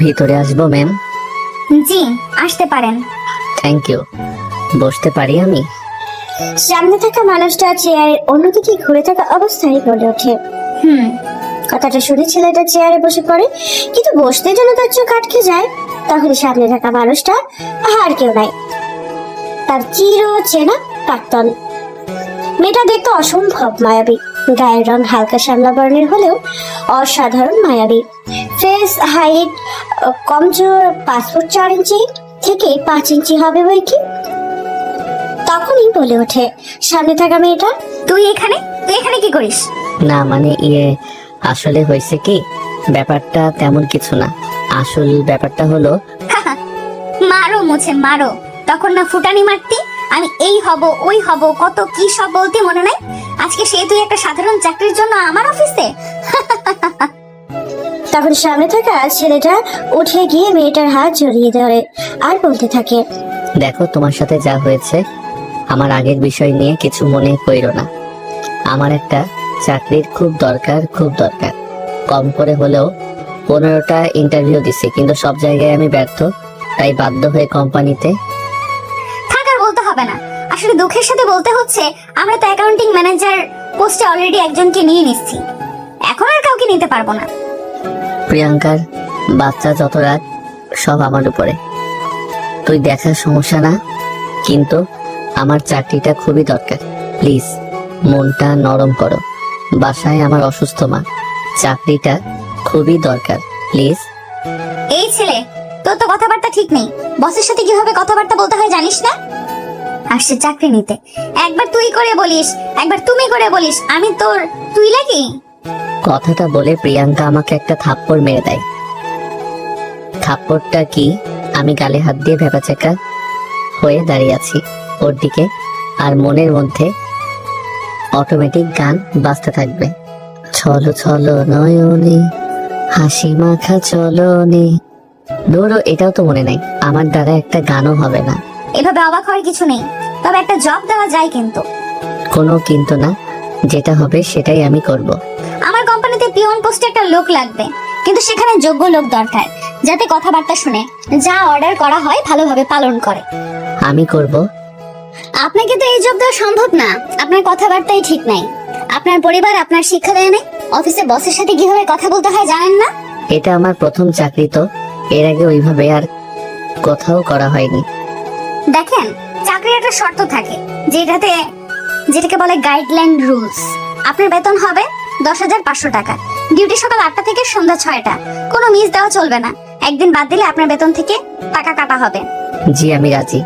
ভিতরে আসবো ম্যাম? জি, আসতে পারেন। Thank you. বসতে পারি আমি? সামনে থাকা মানুষটা চেয়ারের অন্যদিকে ঘুরে থাকা অবস্থায় বলে ওঠে। কথাটা শুনে ছেলেটা চেয়ারে বসে পড়ে, কিন্তু বসতে যেন তার চোখ আটকে যায়। তখন সামনে থাকা মানুষটা আর কেউ নাই, তার চির চেনা প্রাক্তন। মেয়েটা দেখতে অসম্ভব মায়াবী। গায়ের রং হালকা শ্যামলা বর্ণের হলেও অসাধারণ মায়াবী। ফেস হাইট কমজোর 5 ফুট 4 ইঞ্চি থেকে 5 ইঞ্চি হবে বই কি। তখনই বলে ওঠে সামনে থাকা মেয়েটা, তুই এখানে কি করিস? না মানে আসলে হয়েছে কি, ব্যাপারটা তেমন কিছু না। আসল ব্যাপারটা হলো, মারো মুছে মারো। তখন না ফুটানি মারতি, আমি এই হব ওই হব, কত কি সব বলতে মনে নাই? আজকে সে তুই একটা সাধারণ চাকরির জন্য আমার অফিসে। তখন সামনে থাকা ছেলেটা উঠে গিয়ে মেয়েটার হাত জড়িয়ে ধরে আর বলতে থাকে, দেখো তোমার সাথে যা হয়েছে, আমার আগের বিষয় নিয়ে কিছু মনে কইরো না। আমার একটা চাকরির খুব দরকার। কম করে হলেও 15টা ইন্টারভিউ দিছি, কিন্তু সব জায়গায় আমি ব্যর্থ। তাই বাধ্য হয়ে কোম্পানিতে। থাকার বলতে হবে না, আসলে দুঃখের সাথে বলতে হচ্ছে আমরা তো অ্যাকাউন্টিং ম্যানেজার পোস্টে অলরেডি একজনকে নিয়ে নিচ্ছি, এখন আর কাউকে নিতে পারবো না। প্রিয়াঙ্কার বাচ্চা যত রাত সব আমার উপরে। তুই দেখার সমস্যা না, কিন্তু আমার চাকরিটা খুবই দরকার। প্লিজ মনটা নরম করো। বাসায় আমার অসুস্থ মা, চাকরিটা খুবই দরকার, প্লিজ। এই ছেলে, তোর তো কথাবার্তা ঠিক নেই। বসের সাথে কিভাবে কথাবার্তা বলতে হয় জানিস না? আসছে চাকরি নিতে, একবার তুই করে বলিস, একবার তুমি করে বলিস, আমি তোর তুই লাগি। কথাটা বলে প্রিয়াঙ্কা আমাকে একটা থাপ্পড় মেরে দেয়। থাপ্পড়টা কি, আমি গালে হাত দিয়ে ভেবাচেকা হয়ে দাঁড়িয়ে আছি ওর দিকে, আর মনের মধ্যে অটোমেটিক গান বাজতে থাকবে। চলো চলো নয়নে হাসি মাখা চলনে। ধরো এটাও তো মনে নাই, আমার দ্বারা একটা গানও হবে না। এভাবে অবাক হওয়ার কিছু নেই, তবে একটা জব দেওয়া যায় কিন্তু। কোনো কিন্তু না, যেটা হবে সেটাই আমি করব। আমার কোম্পানিতে পিওন পোস্টে একটা লোক লাগবে, কিন্তু সেখানে যোগ্য লোক দরকার, যাতে কথাবার্তা শুনে যা অর্ডার করা হয় ভালোভাবে পালন করে। আমি করব। আপনাকে তো এই জব দেওয়া সম্ভব না, আপনার কথাবার্তাই ঠিক নাই। আপনার পরিবার আপনার শিক্ষা দেয় নাই, অফিসে বসের সাথে কিভাবে কথা বলতে হয় জানেন না? এটা আমার প্রথম চাকরি, তো এর আগে ওইভাবে আর কোথাও করা হয়নি। দেখেন, চাকরির একটা শর্ত থাকে, যেটাকে বলে গাইডলাইন রুলস। আপনার বেতন হবে 10,500 টাকা। ডিউটি সকাল 8টা থেকে সন্ধ্যা 6টা। কোনো মিস দেওয়া চলবে না। একদিন বাদ দিলে আপনার বেতন থেকে টাকা কাটা হবে। জি আমি রাজি।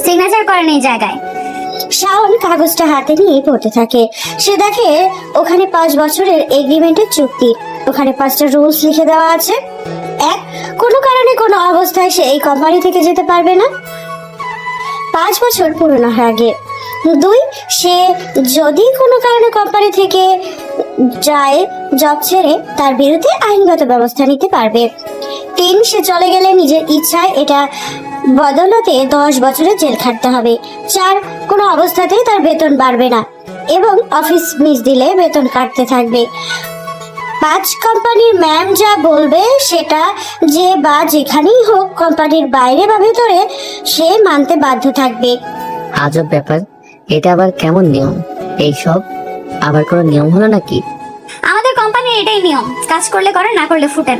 সিগনেচার করেন এই জায়গায়। শাওন কাগজটা হাতে নিয়ে পড়তে থাকে। সে দেখে ওখানে 5 বছরের এগ্রিমেন্টের চুক্তি। ওখানে 5টা রুলস লিখে দেওয়া আছে। 1, কোনো কারণে কোনো অবস্থায় সে এই কোম্পানি থেকে যেতে পারবে না 5 বছর পুরনো হওয়ার আগে। 2, সে যদি কোনো কারণে কোম্পানি থেকে যায়, জব ছেড়ে তার বিরুদ্ধে আইনগত ব্যবস্থা নিতে পারবে। 3, সে চলে গেলে নিজের ইচ্ছায় এটা বদলতে 10 বছরের জেল খাটতে হবে। 4, কোনো অবস্থাতেই তার বেতন বাড়বে না এবং অফিস মিস দিলে বেতন কাটতে থাকবে। 5, কোম্পানির ম্যাম যা বলবে সেটা যে বা যেখানেই হোক, কোম্পানির বাইরে বা ভেতরে, সে মানতে বাধ্য থাকবে। আজব ব্যাপার, এটা আবার কেমন নিয়ম? এইসব আবার কোনো নিয়ম হলো নাকি? আমাদের কোম্পানির এটাই নিয়ম, কাজ করলে করেন, না করলে ফুটেন।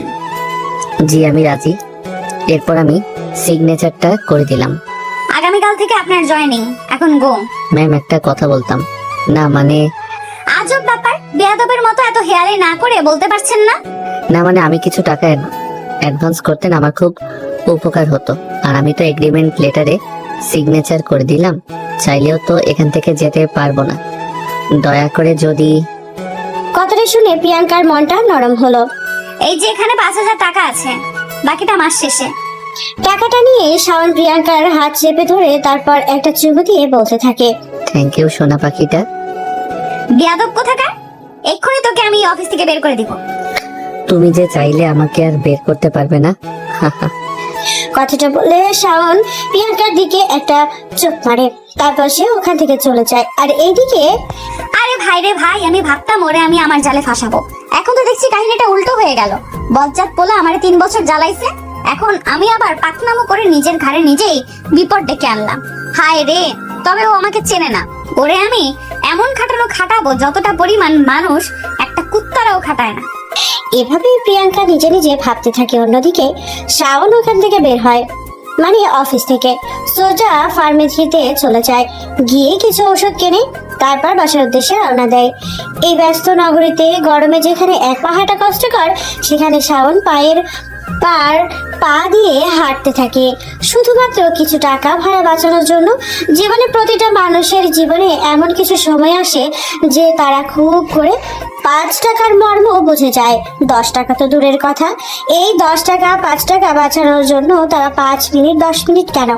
জি আমি রাজি। এরপর আমি সিগনেচারটা করে দিলাম। আগামীকাল থেকে আপনার জয়েনিং। এখন গো। ম্যাম একটা কথা বলতাম। না মানে আজব ব্যাপার, বেয়াদবের মতো এত হেয়ালি না করে বলতে পারছেন না? না মানে আমি কিছু টাকা অ্যাডভান্স করতেন, আমার খুব উপকার হতো। আর আমি তো এগ্রিমেন্ট লেটারে সিগনেচার করে দিলাম, চাইলেও তো এখান থেকে যেতে পারবো না। দয়া করে যদি। কথাটা শুনে প্রিয়াঙ্কার মনটা নরম হলো। এই যে এখানে 5,000 টাকা আছে, বাকিটা মাস শেষে। টাকাটা নিয়ে শাওন প্রিয়াঙ্কার হাত চেপে ধরে তারপর একটা চুমু দিয়ে বলতে থাকে, থ্যাংক ইউ সোনা পাখিটা। বেয়াদব কোথাকার, এক্ষুনি তোকে আমি অফিস থেকে বের করে দিব। তুমি যে চাইলে আমাকে আর বের করতে পারবে না। কথাটা বলে শাওন প্রিয়াঙ্কার দিকে একটা চোখ মারে, তারপর সে ওখান থেকে চলে যায়। আর এইদিকে আরে ভাই রে ভাই, আমি ভাবতাম ওরে আমি আমার জালে ফাঁসাবো, এখন তো দেখছি কাহিনীটা উল্টো হয়ে গেল। বজ্জাত পোলা আমারে 3 বছর জ্বালাইছে, এখন আমি আবার পাকনামো করে নিজের ঘাড়ে নিজেই বিপদ ডেকে আনলাম। হায় রে, তবে ও আমাকে চেনে না। ওরে আমি এমন খাটাবো যতটা পরিমাণ মানুষ একটা কুত্তারাও খাটায় না। এভাবেই প্রিয়াঙ্কা নিজে নিজে ভাবতে থাকে। অন্যদিকে শাওন ওখান থেকে বের হয়, মানে অফিস থেকে সোজা ফার্মেসিতে চলে যায়, গিয়ে কিছু ওষুধ কেনে তারপর বাসার উদ্দেশ্যে রওনা দেয়। এই ব্যস্ত নগরীতে গরমে যেখানে এক পা হাঁটা কষ্টকর, সেখানে শাওন পা দিয়ে হাঁটতে থাকে শুধুমাত্র কিছু টাকা ভাড়া বাঁচানোর জন্য। জীবনে প্রতিটা মানুষের জীবনে এমন কিছু সময় আসে যে তারা খুব করে 5 টাকার মর্ম বুঝে যায়। 10 টাকা তো দূরের কথা, এই 10 টাকা 5 টাকা বাঁচানোর জন্য তারা 5 মিনিট 10 মিনিট কেন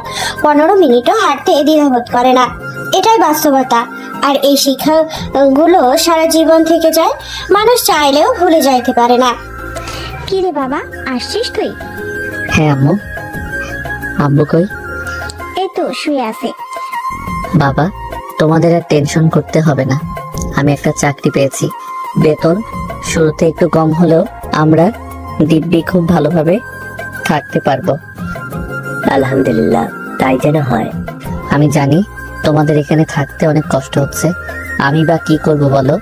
15 মিনিটও হাঁটতে দ্বিধাবোধ করে না। এটাই বাস্তবতা। আর এই শিক্ষাগুলো সারা জীবন থেকে যায়, মানুষ চাইলেও ভুলে যাইতে পারে না। কি রে বাবা, আসছিস তুই? হ্যাঁ আম্মু। আব্বু কই? এই তো শুয়ে আছে। বাবা, তোমাদের আর টেনশন করতে হবে না, আমি একটা চাকরি পেয়েছি। বেতন শুরুতে একটু কম হলেও আমরা দিব্যি খুব ভালোভাবে থাকতে পারবো। আলহামদুলিল্লাহ, তাই যেন হয়। আমি জানি তোমাদের এখানে থাকতে অনেক কষ্ট হচ্ছে, আমি বা কি করব বলো?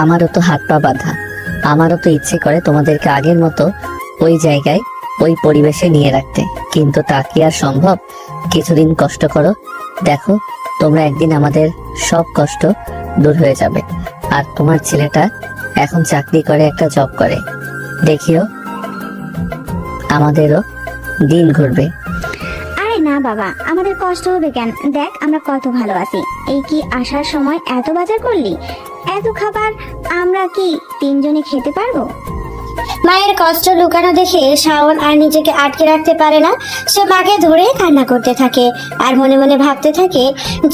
আমারও তো হাত পা বাঁধা, আমারও তো ইচ্ছে করে তোমাদেরকে আগের মতো ওই জায়গায় ওই পরিবেশে নিয়ে রাখতে, কিন্তু তা কি আর সম্ভব? কিছুদিন কষ্ট করো, দেখো তোমরা একদিন আমাদের সব কষ্ট দূর হয়ে যাবে। আর তোমার ছেলেটা এখন চাকরি করে, একটা জব করে, দেখিও আমাদেরও দিন ঘুরবে। আরে না বাবা, আমাদের কষ্ট হবে কেন? দেখ আমরা কত ভালো আছি। এই কি আসার সময় এত বাজার করলি? এত খাবার আমরা কি 3 জনে খেতে পারবো? মায়ের কষ্ট লুকানো দেখে শাওন আর নিজেকে আটকে রাখতে পারে না। সে মাকে ধরে কান্না করতে থাকে আর মনে মনে ভাবতে থাকে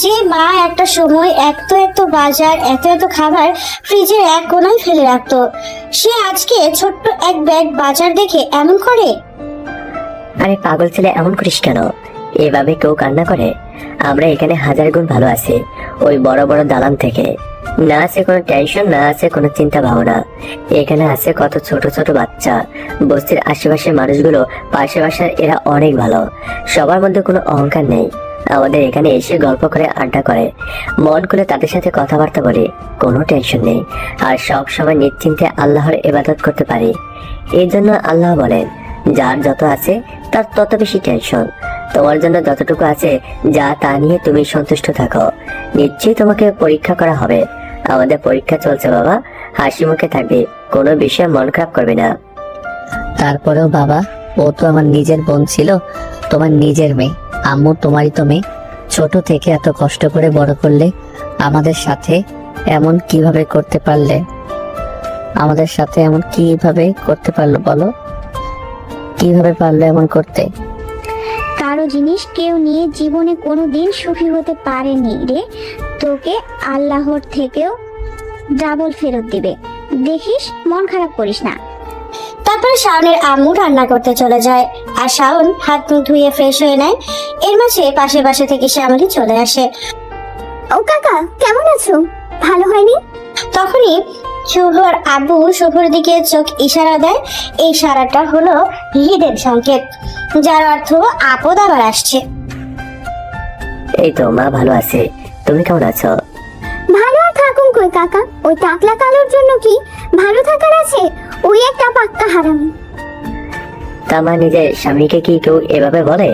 যে মা একটা সময় এত এত বাজার এত এত খাবার ফ্রিজের এক কোনায় ফেলে রাখতো, সে আজকে ছোট্ট এক ব্যাগ বাজার দেখে এমন করে। আরে পাগল ছেলে, এমন করিস কেন? এভাবে কেউ কান্না করে? আমরা এখানে 1000 গুণ ভালো আছি ওই বড় বড় দালান থেকে। না আছে কোনো টেনশন, না আছে কোনো চিন্তা ভাবনা। এখানে আছে কত ছোট ছোট বাচ্চা। বস্তির আশেপাশের মানুষগুলো পাশে বাসার, এরা অনেক ভালো, সবার মধ্যে কোনো অহংকার নেই। আমাদের এখানে এসে গল্প করে, আড্ডা করে, মন খুলে তাদের সাথে কথাবার্তা বলি, কোনো টেনশন নেই। আর সব সময় নিশ্চিন্তে আল্লাহর ইবাদত করতে পারি। এই জন্য আল্লাহ বলেন, যার যত আছে তার তত বেশি টেনশন। তোমার জন্য যতটুকু আছে যা তা নিয়ে তুমি সন্তুষ্ট থাকো। নিশ্চয়ই তোমাকে পরীক্ষা করা হবে। আমাদের পরীক্ষা চলছে বাবা, হাসি মুখে থাকবে, কোনো বিষয়ে মন খারাপ করবে না। তারপরেও বাবা, ও তো আমার নিজের বোন ছিল, তোমার নিজের মেয়ে। আম্মু তোমারই তো মেয়ে, ছোট থেকে এত কষ্ট করে বড় করলে, আমাদের সাথে এমন কিভাবে করতে পারলে? আমাদের সাথে এমন কিভাবে করতে পারলো বলো? কিভাবে পারলো এমন করতে? কারো জিনিস কেউ নিয়ে জীবনে কোনোদিন সুখী হতে পারেনি রে। তোকে আল্লাহর থেকেও ডাবল ফেরত দিবে, দেখিস, মন খারাপ করিস না। তারপরে শাওনের আম্মু রান্না করতে চলে যায় আর শাওন হাত মুখ ধুয়ে ফ্রেশ হয়ে নেয়। এর মাঝে পাশে বাসা থেকে শ্যামলী চলে আসে। ও কাকা, কেমন আছো? ভালো হয়নি? তখনই শুভর আব্বু শুভর দিকে চোখ ইশারা দেয়। এই ইশারাটা হলো হিডেন সংকেত, যার অর্থ আপদ আবার আসছে। এই তো মা ভালো আছে, তুমি কেমন আছো? ভালো আর থাকুন কই কাকা, ওই টাকলা কালোর জন্য কি ভালো থাকার আছে? ওই একটা পাক্কা হারামি। তা মা নিজের স্বামীকে কি কেউ এভাবে বলে?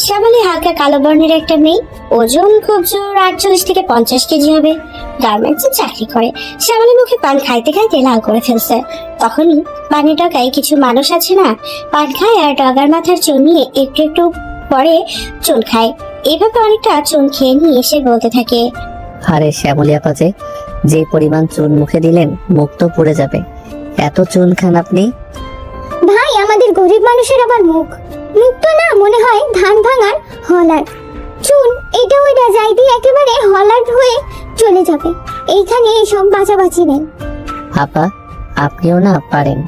শ্যামলী হালকা কালো বর্ণের একটা মেয়ে, ওজন খুব জোর 48 থেকে 50 কেজি হবে, গার্মেন্টসে চাকরি করে। শ্যামলী মুখে পান খাইতে খাইতে লাল করে ফেলছে। তখনই পানি টাকায় কিছু মানুষ আছে না, পান খায় আর ডগার মাথার চুন নিয়ে একটু একটু পরে চুন খায়। এভাবে অনেকটা চুন খেয়ে নিয়ে এসে বলতে থাকে, আরে শ্যামলী আপা, যে পরিমাণ চুন মুখে দিলেন, মুখ তো পুড়ে যাবে। এত চুন খান আপনি? ভাই, আমাদের গরিব মানুষের আবার মুখ তো না, মনে হয় ধান ভাঙার হলার। চুন এটা ওইটা যাই দিয়ে একেবারে হলার হয়ে চলে যাবে। এইখানে এইসব বাঁচাবাচি নেই। আপা, আপনিও না পারেন,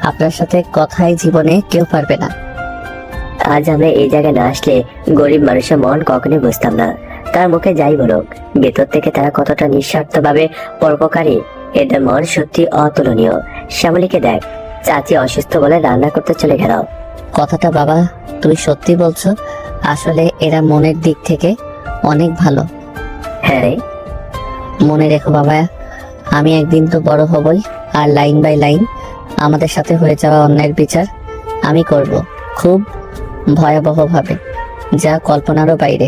আপনার সাথে কথাই জীবনে কেউ পারবে না। আজ আমরা এই জায়গায় না আসলে গরিব মানুষের মন কখনোই বুঝতাম না। তার মুখে যাই বলুক, ভেতর থেকে তারা কতটা নিঃস্বার্থভাবে পরোপকারী এদের মন সত্যি অতুলনীয়। শ্যামলীকে দেখ, চাচি অসুস্থ বলে রান্না করতে চলে গেল। কথাটা বাবা তুই সত্যি বলছো? আসলে এরা মনের দিক থেকে অনেক ভালো। হ্যাঁ রে, মনে রেখো বাবা, আমি একদিন তো বড় হবই, আর লাইন বাই লাইন আমাদের সাথে হয়ে যাওয়া অন্যায়ের বিচার আমি করব, খুব ভয়াবহভাবে, যা কল্পনারও বাইরে।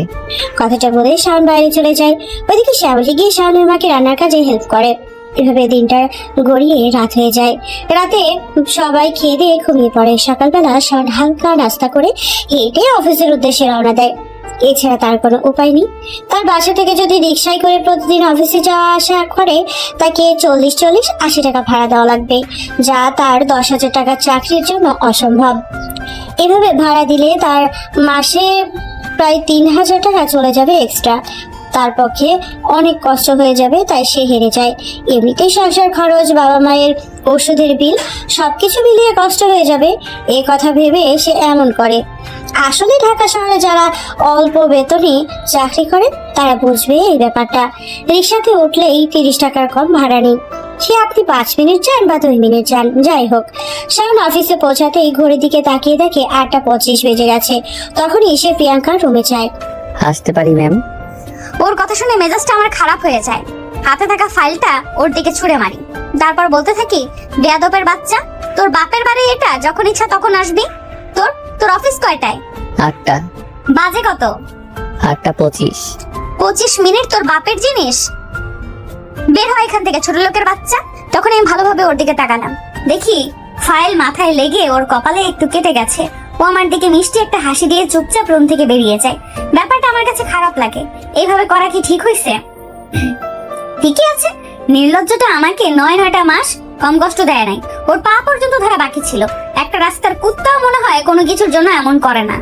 কথাটা বলে শাওন বাইরে চলে যায়। ওইদিকে শ্যামলী গিয়ে শাওনের মাকে রান্নার কাজে হেল্প করে। এভাবে দিনটা গড়িয়ে রাত হয়ে যায়। রাতে সবাই খেয়ে দিয়ে ঘুমিয়ে পড়ে। সকালবেলা শাওন হালকা নাস্তা করে হেঁটে অফিসের উদ্দেশ্যে রওনা দেয়। এছাড়া তার কোনো উপায় নেই। তার বাসা থেকে যদি রিক্সায় করে প্রতিদিন অফিসে যাওয়া আসা করে, তাকে 40-80 টাকা ভাড়া দেওয়া লাগবে, যা তার 10,000 টাকার চাকরির জন্য অসম্ভব। এভাবে ভাড়া দিলে তার মাসে প্রায় 3,000 টাকা চলে যাবে এক্সট্রা। তার পক্ষে অনেক কষ্ট হয়ে যাবে, তাই সে হেরে যায়। এমনিতেই সংসার খরচ, বাবা মায়ের ওষুধের বিল, সবকিছু মিলিয়ে কষ্ট হয়ে যাবে, এ কথা ভেবে সে এমন করে। আসলে ঢাকা শহরে যারা অল্প বেতনে চাকরি করে তারা বুঝবে এই ব্যাপারটা। রিক্সাতে উঠলেই 30 টাকার কম ভাড়া নেই, সে আপনি 5 মিনিট যান বা 2 মিনিট যান, যাই হোক। শাওন অফিসে পৌঁছাতেই ঘড়ির দিকে তাকিয়ে দেখে 8:25 বেজে গেছে। তখনই সে প্রিয়াঙ্কার রুমে যায়। আসতে পারি ম্যাম? ওর কথা শুনে মেজাজটা আমার খারাপ হয়ে যায়। হাতে থাকা ফাইলটা ওর দিকে ছুঁড়ে মারি। তারপর বলতে থাকি, বেয়াদবের বাচ্চা, তোর বাপের বাড়ি এটা, যখন ইচ্ছা তখন আসবি। তোর তোর অফিস কয়টায়? 8টা। বাজে কত? 8:25। 25 মিনিট তোর বাপের জিনিস? বের হয় এখান থেকে, ছোট লোকের বাচ্চা। তখন আমি ভালোভাবে ওর দিকে তাকালাম, দেখি ফাইল মাথায় লেগে ওর কপালে একটু কেটে গেছে। ও আমার দিকে মিষ্টি একটা হাসি দিয়ে চুপচাপ রুম থেকে বেরিয়ে যায়। ব্যাপারটা আমার কাছে খারাপ লাগে। এইভাবে করা কি ঠিক হয়েছে? ঠিকই আছে, নির্লজ্জটা আমাকে 9-9টা মাস কম কষ্ট দেয় নাই। ওর পা পর্যন্ত ধরা বাকি ছিল। একটা রাস্তার কুত্তাও মনে হয় কোনো কিছুর জন্য এমন করে না,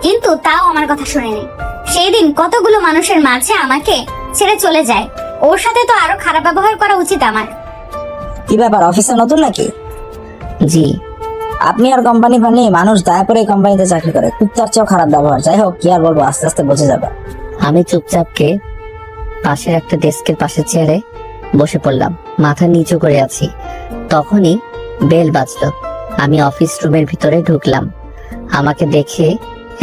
কিন্তু তাও আমার কথা শুনেনি। সেই দিন কতগুলো মানুষের মাঝে আমাকে ছেড়ে চলে যায়। ওর সাথে তো আরো খারাপ ব্যবহার করা উচিত আমার। কি ব্যাপার, অফিসে নতুন নাকি? জি। আপনি আর কোম্পানি বানি মানুষ দয়া করে এই কোম্পানিতে চাকরি করে, কুত্তার চেয়েও খারাপ ব্যবহার। যাই হোক, কি আর বলবো, আস্তে আস্তে বুঝে যাবে। আমি চুপচাপকে পাশের একটা ডেস্কের পাশে চেয়ারে বসে পড়লাম, মাথা নিচু করে আছি। তখনই বেল বাজলো। আমি অফিস রুমের ভিতরে ঢুকলাম। আমাকে দেখে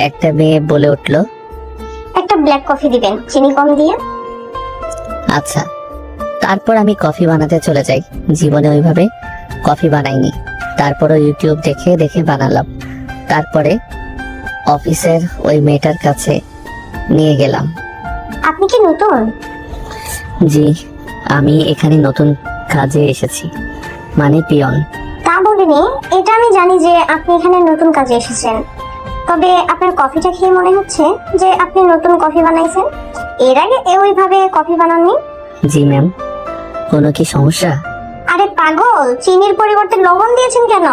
একটা মেয়ে বলে উঠলো, একটা ব্ল্যাক কফি দিবেন, চিনি কম দিয়ে। আচ্ছা। তারপর আমি কফি বানাতে চলে যাই। জীবনে ওইভাবে কফি বানাইনি, তারপরও ইউটিউব দেখে দেখে বানালাম। তারপরে অফিসের ওই মেয়েটার কাছে নিয়ে গেলাম। আপনি কি নতুন? জি, আমি এখানে নতুন কাজে এসেছি, মানে পিয়ন। তা বলিনি, এটা আমি জানি যে আপনি এখানে নতুন কাজে এসেছেন। তবে আপনার কফিটা খেয়ে মনে হচ্ছে যে আপনি নতুন কফি বানাইছেন। এর আগে ওইভাবে কফি বানাননি। জি ম্যাম, কোনো কি সমস্যা? আরে পাগল, চিনির পরিবর্তে লবণ দিয়েছেন কেন?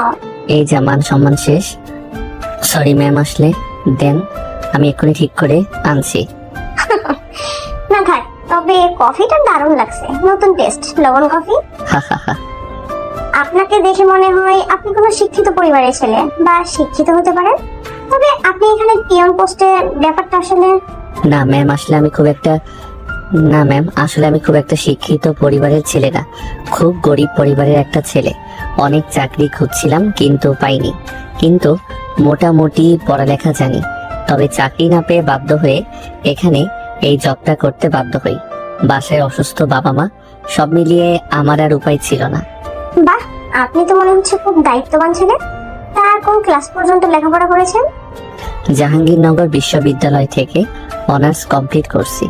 এই যে মান সম্মান শেষ। সরি ম্যাম, আসলে দেন, আমি এক্ষুনি ঠিক করে আনছি। না থাক, তবে কফিটা দারুণ লাগছে, নতুন টেস্ট, লবণ কফি। হা হা হা। আপনাকে দেখে মনে হয় আপনি কোনো শিক্ষিত পরিবারের ছেলে, বা শিক্ষিত হতে পারেন। তবে আপনি এখানে পিয়ন পোস্টের ব্যাপারটা আসলে। না ম্যাম, আসলে আমি খুব একটা শিক্ষিত পরিবারের ছেলে না, খুব গরিব পরিবারের একটা ছেলে। অনেক চাকরি খুঁজছিলাম কিন্তু পাইনি, কিন্তু মোটামুটি পড়ালেখা জানি। তবে চাকরি না পেয়ে বাধ্য হয়ে এখানে এই জবটা করতে বাধ্য হই। বাসায় অসুস্থ বাবা মা, সব মিলিয়ে আমার আর উপায় ছিল না। বাহ, আপনি তো মনে হচ্ছে খুব দায়িত্ববান ছেলে। তা কোন ক্লাস পর্যন্ত লেখাপড়া করেছেন? জাহাঙ্গীরনগর বিশ্ববিদ্যালয় থেকে অনার্স কমপ্লিট করছি,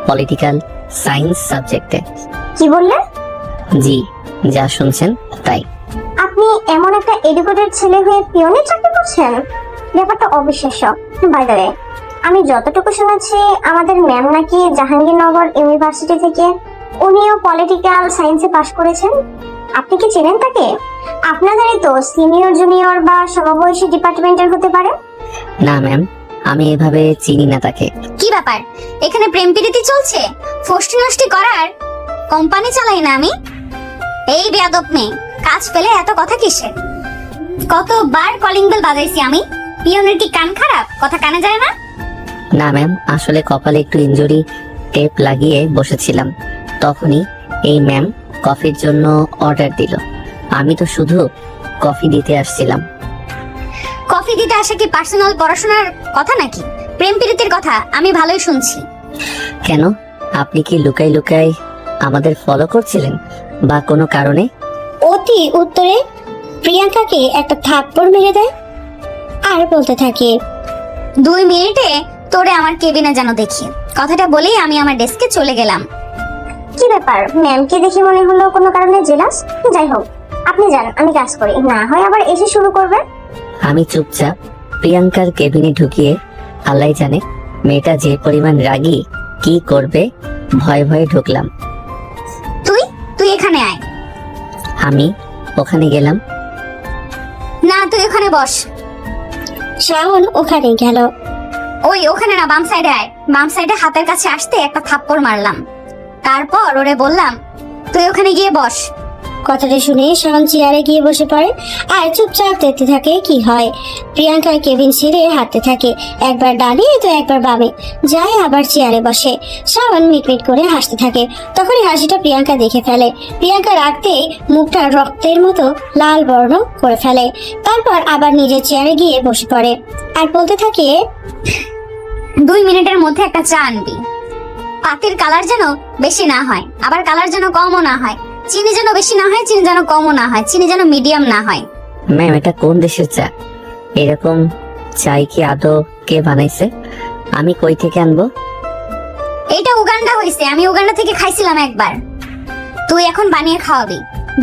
পলিটিক্যাল সায়েন্স সাবজেক্টে। কি বললেন? জি, যা শুনছেন তাই। আপনি এমন একটা এডুকেটেড ছেলে হয়ে পিয়নের চাকরি করছেন? ব্যাপারটা অবিশ্বাস্য। বাই দ্য ওয়ে, আমি যতটুকু শুনেছি আমাদের ম্যাম নাকি জাহাঙ্গীরনগর ইউনিভার্সিটি থেকে, উনিও পলিটিক্যাল সায়েন্সে পাশ করেছেন। আপনি কি চেনেন তাকে? আপনাদেরই তো সিনিয়র জুনিয়র বা সমবয়সী ডিপার্টমেন্টের হতে পারে। না ম্যাম, আমি এভাবে চিনি না তাকে। কি ব্যাপার, এখানে প্রেম প্রীতি চলছে? ফষ্টি নষ্টি করার কোম্পানি চালাই না আমি। এই বেয়াদব মেয়ে, কাজ পেলে এত কথা কিসের? কতবার কলিং বেল বাজাইছি আমি। পিয়নের কি কান খারাপ? কথা কানে যায় না? না ম্যাম, আসলে কপালে একটু ইনজুরি টেপ লাগিয়ে বসেছিলাম, তখনই এই ম্যাম কফির জন্য অর্ডার দিল। আমি তো শুধু কফি দিতে আসছিলাম। কফি দিতে আসা কি পার্সোনাল পড়াশোনার কথা নাকি? প্রেম প্রীতির কথা আমি ভালোই শুনছি। কেন, আপনি কি লুকাই লুকাই আমাদের ফলো করছিলেন বা কোনো কারণে? অতি উত্তরে প্রিয়াঙ্কাকে একটা থাপ্পড় মেরে দেয় আর বলতে থাকে, 2 মিনিটে তোরে আমার কেবিনে যেন দেখি। কথাটা বলেই আমি আমার ডেস্কে চলে গেলাম। কি ব্যাপার, ম্যামকে দেখে মনে হলো কোনো কারণে জেলাস? যাই হোক, আপনি যান, আমি কাজ করি, না হয় আবার এসে শুরু করবে। আমি চুপচাপ প্রিয়াঙ্কার কেবিনে ঢুকিয়ে আল্লাহ জানে মেয়েটা যে পরিমাণ রাগী কি করবে ভয়ে ভয়ে ঢুকলাম। তুই এখানে আয়। আমি ওখানে গেলাম। না, তুই ওখানে বস। শ্রাবণ ওখানে গেল। ওখানে না, বাম সাইডে আয়। বাম সাইডে হাতের কাছে আসতে একটা থাপ্পড় মারলাম। তারপর ওরে বললাম, তুই ওখানে গিয়ে বস। কথাটা শুনে শ্রাবণ চেয়ারে গিয়ে বসে পড়ে আর চুপচাপ দেখতে থাকে কি হয়। প্রিয়াঙ্কার কেবিন ছেড়ে হাঁটতে থাকে, একবার ডানে তো একবার বামে যায়, আবার চেয়ারে বসে। শ্রাবণ মিটমিট করে হাসতে থাকে। তখনই হাসিটা প্রিয়াঙ্কা দেখে ফেলে। প্রিয়াঙ্কা রাগতেই মুখটা রক্তের মতো লাল বর্ণ করে ফেলে। তারপর আবার নিজের চেয়ারে গিয়ে বসে পড়ে আর বলতে থাকে, 2 মিনিটের মধ্যে একটা চা আনবি। পাতির কালার যেন বেশি না হয়, আবার কালার যেন কমও না হয়। চিনি যেন বেশি না হয়, চিনি যেন কমও না হয়, চিনি যেন মিডিয়াম না হয়। ম্যাম, এটা কোন দেশের চা? এরকম চাই কি আদৌ কে বানাইছে? আমি কই থেকে আনবো? এটা উগান্ডা হইছে, আমি উগান্ডা থেকে খাইছিলাম একবার। তুই এখন বানিয়ে খাওয়াবি।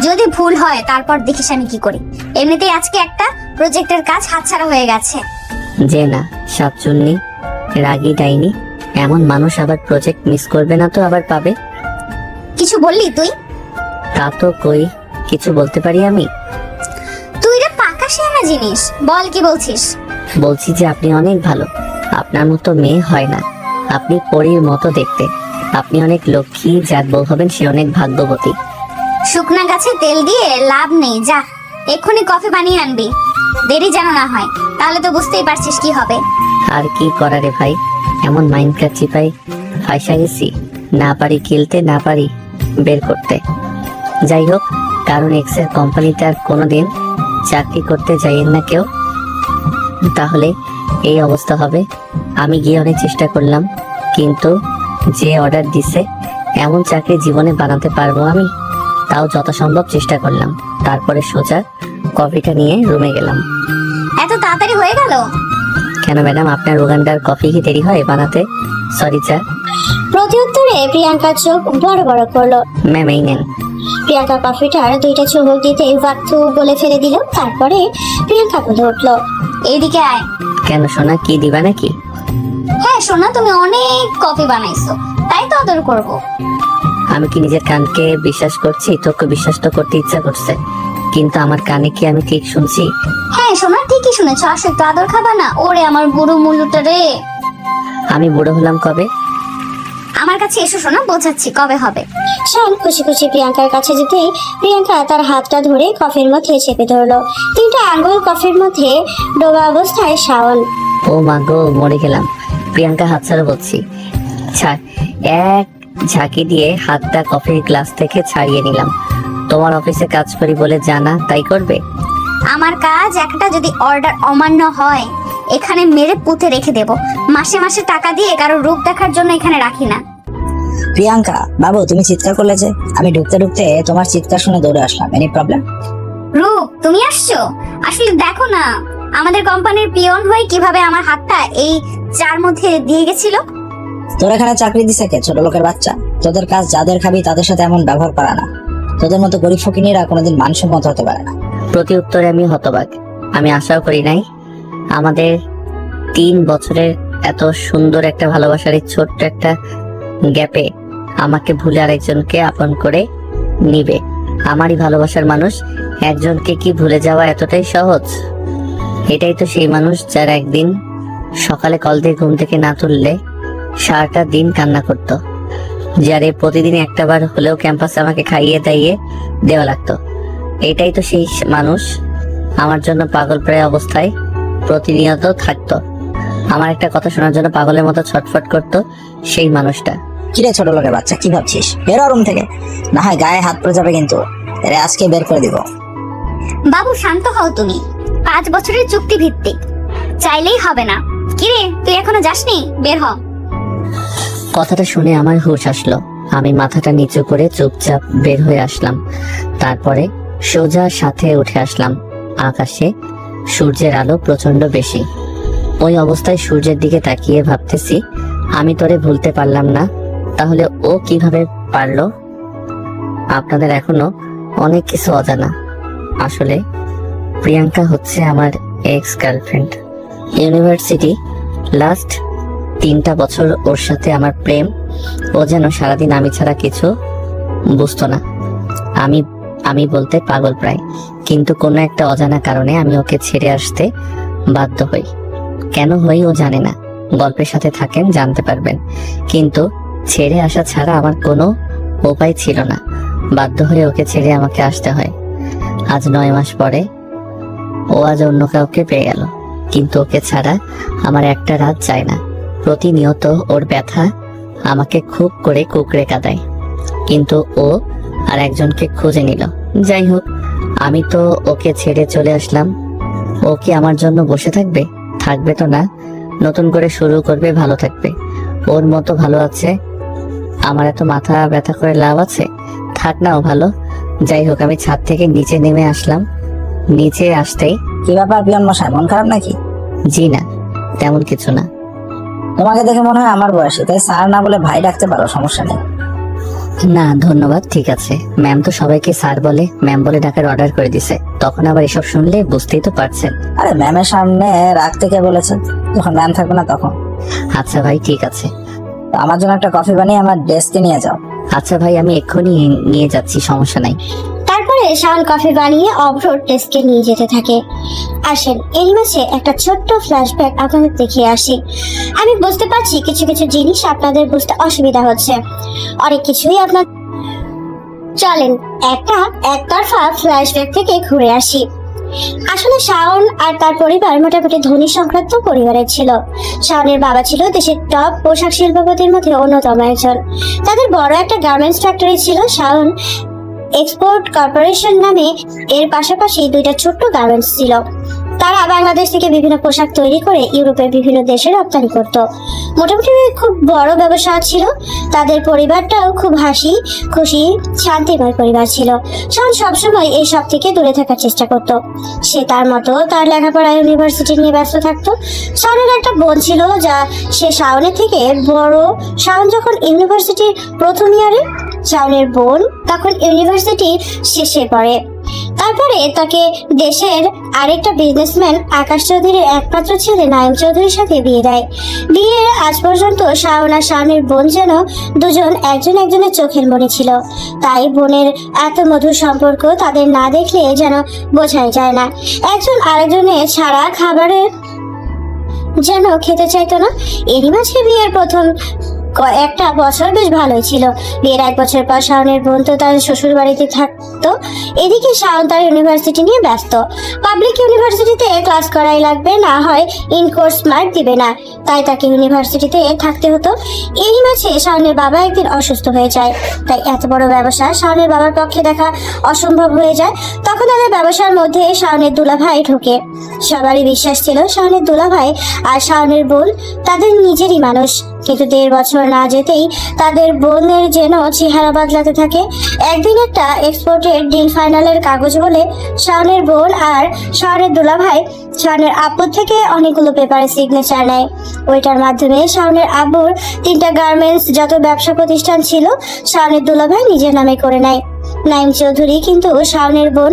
যদি ভুল হয় তারপর দেখিস আমি কি করি। এমনিতেই আজকে একটা প্রজেক্টের কাজ হাতছাড়া হয়ে গেছে। যে না, সাতচুন্নি রাগী ডাইনি এমন মানুষ আবার প্রজেক্ট মিস করবে না তো আবার পাবে? কিছু বললি তুই? তা তো কই, কিছু বলতে পারি আমি? তুই রে পাকা শেয়ানা জিনিস, বল কি বলছিস? বলছি যে আপনি অনেক ভালো। আপনার মতো মেয়ে হয় না। আপনি পরীর মতো দেখতে। আপনি অনেক লক্ষ্মী, যার বউ হবেন সে অনেক ভাগ্যবতী। শুকনা গাছে তেল দিয়ে লাভ নেই, যা এক্ষুনি কফি বানিয়ে আনবি। দেরি যেন না হয়, তাহলে তো বুঝতেই পারছিস কি হবে। আর কি করারে ভাই, এমন মাইন্ডকার চিপাই ফাইসা গেছি। না পারি খেলতে, না পারি বের করতে। যাই হোক, কারণ এক্সের কোম্পানিতে আর কোনোদিন চাকরি করতে যাইয়েন না কেউ, তাহলে এই অবস্থা হবে। আমি গিয়ে অনেক চেষ্টা করলাম, কিন্তু যে অর্ডার দিছে এমন চাকরি জীবনে বানাতে পারবো আমি? তাও যথাসম্ভব চেষ্টা করলাম। তারপরে সোজা কফিটা নিয়ে রুমে গেলাম। এত তাড়াতাড়ি হয়ে গেল? কেন ম্যাডাম, আপনার উগান্ডার কফি কি দেরি হয় বানাতে? সরি চা। প্রত্যুত্তরে প্রিয়াঙ্কার চোখ বড় বড় করলো। ম্যাম এই নেন। প্রিয়াঙ্কা কফিটার 2টা চুমুক দিতে বাথু বলে ফেলে দিল। তারপরে প্রিয়াঙ্কা বলে উঠলো, এইদিকে আয়। কেন সোনা, কি দিবা নাকি? হ্যাঁ সোনা, তুমি অনেক কফি বানাইছো, তাই তো আদর করবো। আমি কি নিজের কানকে বিশ্বাস করছি? তোকে বিশ্বাস তো করতে ইচ্ছা করছে, কিন্তু আমার কানে কি আমি ঠিক শুনছি? হ্যাঁ সোনা, ঠিকই শুনেছো। আসো একটু আদর খাবা না? ওরে আমার বুড়ো মুলুটা রে। আমি বুড়ো হলাম কবে? আমার কাছে এসো সোনা, বোঝাচ্ছি কবে হবে। শান খুশি খুশি প্রিয়াঙ্কার কাছে যেতেই প্রিয়াঙ্কা তার হাতটা ধরে কফির মধ্যে চেপে ধরলো। 3টা আঙ্গুল কফির মধ্যে ডোবা অবস্থায় শাওন। ও মা গো, মরে গেলাম। প্রিয়াঙ্কা হাত ছাড়া বলছি। ছাড়। এক ঝাঁকি দিয়ে হাতটা কফির গ্লাস থেকে ছাড়িয়ে নিলাম। তোমার অফিসে কাজ করি বলে জানা তাই করবে? আমার কাজ একটা, যদি অর্ডার অমান্য হয় এখানে মেরে পুঁতে রেখে দেব। মাসে মাসে টাকা দিয়ে কারো রূপ দেখার জন্য এখানে রাখি না। প্রিয়াঙ্কা বাবু, তুমি চিৎকার করলে যে? আমি ঢুকতে ঢুকতে তোমার চিৎকার শুনে দৌড়ে আসলাম। Any problem? রূপ, তুমি আসছো? আসলে দেখো না, আমাদের কোম্পানির পিয়ন হয়ে কিভাবে আমার হাতটা এই চার মধ্যে দিয়ে গেছিল। তোর এখানে চাকরি দিছে কে? ছোট লোকের বাচ্চা। তোদের কাজ যাদের খাবি তাদের সাথে এমন ব্যবহার করা না। তোদের মতো গরিব ফকিনীরা কোনোদিন মানসম্মত হতে পারে না। প্রতি উত্তরে আমি হতবাক। আমি আশাও করি নাই আমাদের 3 বছরের এত সুন্দর একটা ভালোবাসার এই ছোট্ট একটা গ্যাপে আমাকে ভুলে আরেকজনকে আপন করে নিবে। আমারই ভালোবাসার মানুষ একজনকে কি ভুলে যাওয়া এতটাই সহজ? এটাই তো সেই মানুষ যার একদিন সকালে কল দিয়ে ঘুম থেকে না তুললে সারাটা দিন কান্না করত, যারে প্রতিদিন একটাবার হলেও ক্যাম্পাসে আমাকে খাইয়ে দাইয়ে দেওয়া লাগতো। এটাই তো সেই মানুষ আমার জন্য পাগল প্রায় অবস্থায় প্রতিনিয়ত থাকতো, আমার একটা কথা শোনার জন্য পাগলের মতো ছটফট করতো সেই মানুষটা। কিরে ছোট লোকের বাচ্চা, কি ভাবছিস? বেরো রুম থেকে, না হয় গায়ে হাত পড়ে যাবে কিন্তু। এরে আজকে বের করে দিব। বাবু শান্ত হও তুমি, 5 বছরের চুক্তি ভিত্তিক, চাইলেই হবে না। কিরে তুই এখনো যাসনি? বের হ। কথাটা শুনে আমার হুঁশ আসলো। আমি মাথাটা নিচু করে চুপচাপ বের হয়ে আসলাম। তারপরে সোজা সাথে উঠে আসলাম। আকাশে সূর্যের আলো প্রচন্ড বেশি। ওই অবস্থায় সূর্যের দিকে তাকিয়ে ভাবতেছি, আমি তোরে ভুলতে পারলাম না, তাহলে ও কিভাবে পারলো? আপনাদের এখনো অনেক কিছু অজানা। আসলে প্রিয়াঙ্কা হচ্ছে আমার এক্স গার্লফ্রেন্ড। ইউনিভার্সিটি লাস্ট 3টা বছর ওর সাথে আমার প্রেম। ও যেন সারাদিন আমি ছাড়া কিছু বুঝতো না। আমি বলতে পাগল প্রায়, কিন্তু কোনো একটা অজানা কারণে আমি ওকে ছেড়ে আসতে বাধ্য হই। কেন হই ও জানে না, গল্পের সাথে থাকেন জানতে পারবেন। কিন্তু ছেড়ে আসা ছাড়া আমার কোনো উপায় ছিল না। বাধ্য হয়ে ওকে ছেড়ে আমাকে আসতে হয়। আজ 9 মাস পরে ও আজ অন্য কাউকে পেয়ে গেল, কিন্তু ওকে ছাড়া আমার একটা রাত যায় না। প্রতিনিয়ত ওর ব্যথা আমাকে খুব করে কুকড়ে কাঁদায়, কিন্তু ও আর একজনকে খুঁজে নিল। যাই হোক, আমি তো ওকে ছেড়ে চলে আসলাম। ও কি আমার জন্য বসে থাকবে? থাকবে তো না, নতুন করে শুরু করবে, ভালো থাকবে। ওর মতো ভালো আছে, আমার এত মাথা ব্যথা করে লাভ আছে? থাক না ও ভালো। যাই হোক, আমি ছাদ থেকে নিচে নেমে আসলাম। নিচে আসতেই, কি ব্যাপার পিয়ন মশাই, মন খারাপ নাকি? জি না, তেমন কিছু না। তোমাকে দেখে মনে হয় আমার বয়সী, তাই স্যার না বলে ভাই ডাকতে পারো, সমস্যা নেই। না ধন্যবাদ, ঠিক আছে। ম্যাম তো সবাইকে স্যার বলে, ম্যাম বলে ডাকার অর্ডার করে দিছে। তখন আবার এসব শুনলে বুঝতেই তো পারছেন। আরে ম্যামের সামনে রাখতে কে বলেছে? যখন ম্যাম থাকবে না তখন। আচ্ছা ভাই, ঠিক আছে। তো আমার জন্য একটা কফি বানিয়ে আমার ডেস্কে নিয়ে যাও। আচ্ছা ভাই, আমি এক্ষুনি নিয়ে যাচ্ছি, সমস্যা নাই। তারপরে শাওন কফি বানিয়ে অভ্রর ডেস্কে নিয়ে যেতে থাকে। আসেন, এরই মাঝে একটা ছোট্ট ফ্ল্যাশব্যাক আপনাদের দেখিয়ে আসি। আমি বুঝতে পারছি কিছু কিছু জিনিস আপনাদের বুঝতে অসুবিধা হচ্ছে, অনেক কিছুই আপনার। চলেন একটা একতরফা ফ্ল্যাশব্যাক থেকে ঘুরে আসি। আসলে শাওন আর তার পরিবার মোটামুটি ধনী সংক্রান্ত পরিবারের ছিল। শাওনের বাবা ছিল দেশের টপ পোশাক শিল্পপতির মধ্যে অন্যতম একজন। তাদের বড় একটা গার্মেন্টস ফ্যাক্টরি ছিল, শাওন এক্সপোর্ট কর্পোরেশন নামে। এর পাশাপাশি 2টা ছোট্ট গার্মেন্টস ছিল। তারা বাংলাদেশ থেকে বিভিন্ন পোশাক তৈরি করে ইউরোপের বিভিন্ন দেশে রপ্তানি করত। মোটামুটি খুব বড় ব্যবসা ছিল। তাদের পরিবারটাও খুব হাসি খুশি শান্তিময় পরিবার ছিল। শাওন সবসময় এই সব থেকে দূরে থাকার চেষ্টা করত। সে তার মতো তার লেখাপড়া ইউনিভার্সিটি নিয়ে ব্যস্ত থাকতো। শাওনের একটা বোন ছিল, যা সে শাওনের থেকে বড়। শাওন যখন ইউনিভার্সিটির প্রথম ইয়ারে, শাওনের বোন তখন ইউনিভার্সিটির শেষে পড়ে। তারপরে তাকে দেশের আরেকটা বিজনেসম্যান আকাশ চৌধুরীর একমাত্র ছেলে নাইম চৌধুরীর সাথে বিয়ে দেয়। বিয়ের আজ পর্যন্ত শাওন আর শাওনের বোন যেন দুজন একজন একজনের চোখের মণি ছিল। তাই বোনের এত মধুর সম্পর্ক তাদের না দেখলে যেন বোঝাই যায় না। একজন আরেকজনের ছাড়া খাবারের যেন খেতে চাইতো না। এরই মাঝে বিয়ের প্রথম একটা বছর বেশ ভালোই ছিল। বিয়ের 1 বছর পর শাওনের বোন তো তার শ্বশুর বাড়িতে থাকতো। এদিকে শাওন তার ইউনিভার্সিটি নিয়ে ব্যস্ত। পাবলিক ইউনিভার্সিটিতে ক্লাস করাই লাগবে, না হয় ইন কোর্স মার্ক দিবে না, তাই তাকে ইউনিভার্সিটিতে থাকতে হতো। এরই মাঝে শাওনের বাবা একদিন অসুস্থ হয়ে যায়। তাই এত বড় ব্যবসা শাওনের বাবার পক্ষে দেখা অসম্ভব হয়ে যায়। তখন তাদের ব্যবসার মধ্যে শাওনের দুলাভাই ঢোকে। সবারই বিশ্বাস ছিল শাওনের দুলাভাই আর শাওনের বোন তাদের নিজেরই মানুষ। কিন্তু 1.5 বছর না যেতেই তাদের বোনের যেন চেহারা বদলাতে থাকে। একদিন একটা এক্সপোর্টের ডিল ফাইনালের কাগজ বলে শাওনের বোন আর শাওনের দুলাভাই শাওনের আব্বুর থেকে অনেকগুলো পেপারে সিগনেচার নেয়। ওইটার মাধ্যমে শাওনের আব্বুর 3টা গার্মেন্টস যত ব্যবসা প্রতিষ্ঠান ছিল শাওনের দুলাভাই নিজের নামে করে নেয়। নাইম চৌধুরী কিন্তু শাওনের বোন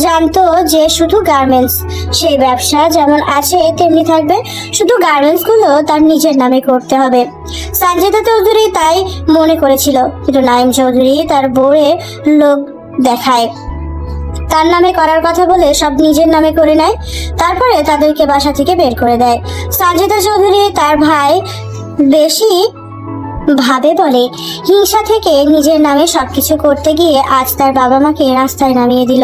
জানতো যে শুধু গার্মেন্টস, সেই ব্যবসা যেমন আছে তেমনি থাকবে, শুধু গার্মেন্টস গুলো তার নিজের নামে করতে হবে। সানজিদা চৌধুরী তাই মনে করেছিল, কিন্তু নাইম চৌধুরী তার বউয়ে লোক দেখায়, তার নামে করার কথা বলে সব নিজের নামে করে নেয়। তারপরে তাদেরকে বাসা থেকে বের করে দেয়। সানজিদা চৌধুরী তার ভাই বেশি ভাবে বলে হিংসা থেকে নিজের নামে সবকিছু করতে গিয়ে আজ তার বাবা মাকে রাস্তায় নামিয়ে দিল।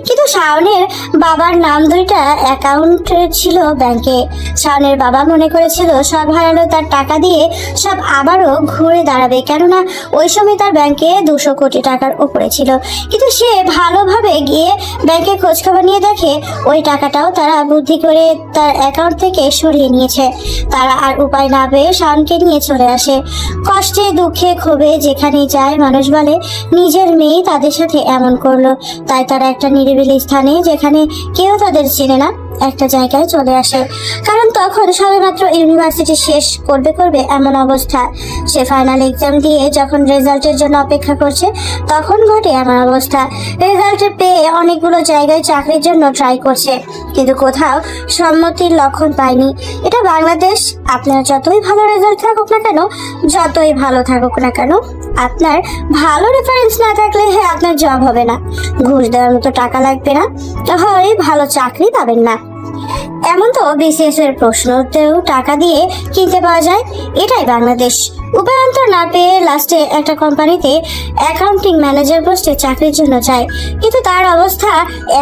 কিন্তু শাওনের বাবার নাম দুইটা অ্যাকাউন্টে ছিল ব্যাংকে। শাওনের বাবা মনে করেছিল সব হারালো তার টাকা দিয়ে সব আবারও ঘুরে দাঁড়াবে, কেননা ওই সময় তার ব্যাংকে 200 কোটি টাকার উপরে ছিল। কিন্তু সে ভালোভাবে গিয়ে ব্যাংকে খোঁজখবর নিয়ে দেখে ওই টাকাটাও তারা বুদ্ধি করে তার অ্যাকাউন্ট থেকে সরিয়ে নিয়েছে। তারা আর উপায় না পেয়ে শাওনকে নিয়ে চলে আসে। কষ্টে দুঃখে ক্ষোভে যেখানেই যায় মানুষ বলে নিজের মেয়ে তাদের সাথে এমন করলো। তাই তারা একটা নিরিবিলি স্থানে, যেখানে কেউ তাদের চেনে না, একটা জায়গায় চলে আসে। কারণ তখন সবেমাত্র ইউনিভার্সিটি শেষ করবে এমন অবস্থা। সে ফাইনাল এক্সাম দিয়ে যখন রেজাল্টের জন্য অপেক্ষা করছে তখন ঘটে এমন অবস্থা। রেজাল্ট পেয়ে অনেকগুলো জায়গায় চাকরির জন্য ট্রাই করছে, কিন্তু কোথাও সম্মতির লক্ষণ পায়নি। এটা বাংলাদেশ। আপনার যতই ভালো রেজাল্ট থাকুক না কেন, যতই ভালো থাকুক না কেন, আপনার ভালো রেফারেন্স না থাকলে আপনার জব হবে না, ঘুষ দেওয়ার মতো টাকা লাগবে না, হয় ভালো চাকরি পাবেন না। এমন তো বিসিএস এর প্রশ্নতেও টাকা দিয়ে কিনতে পাওয়া যায়। এটাই বাংলাদেশ। উপায়ন্তর না পেয়ে লাস্টে একটা কোম্পানিতে অ্যাকাউন্টিং ম্যানেজার পোস্টে চাকরির জন্য যায়, কিন্তু তার অবস্থা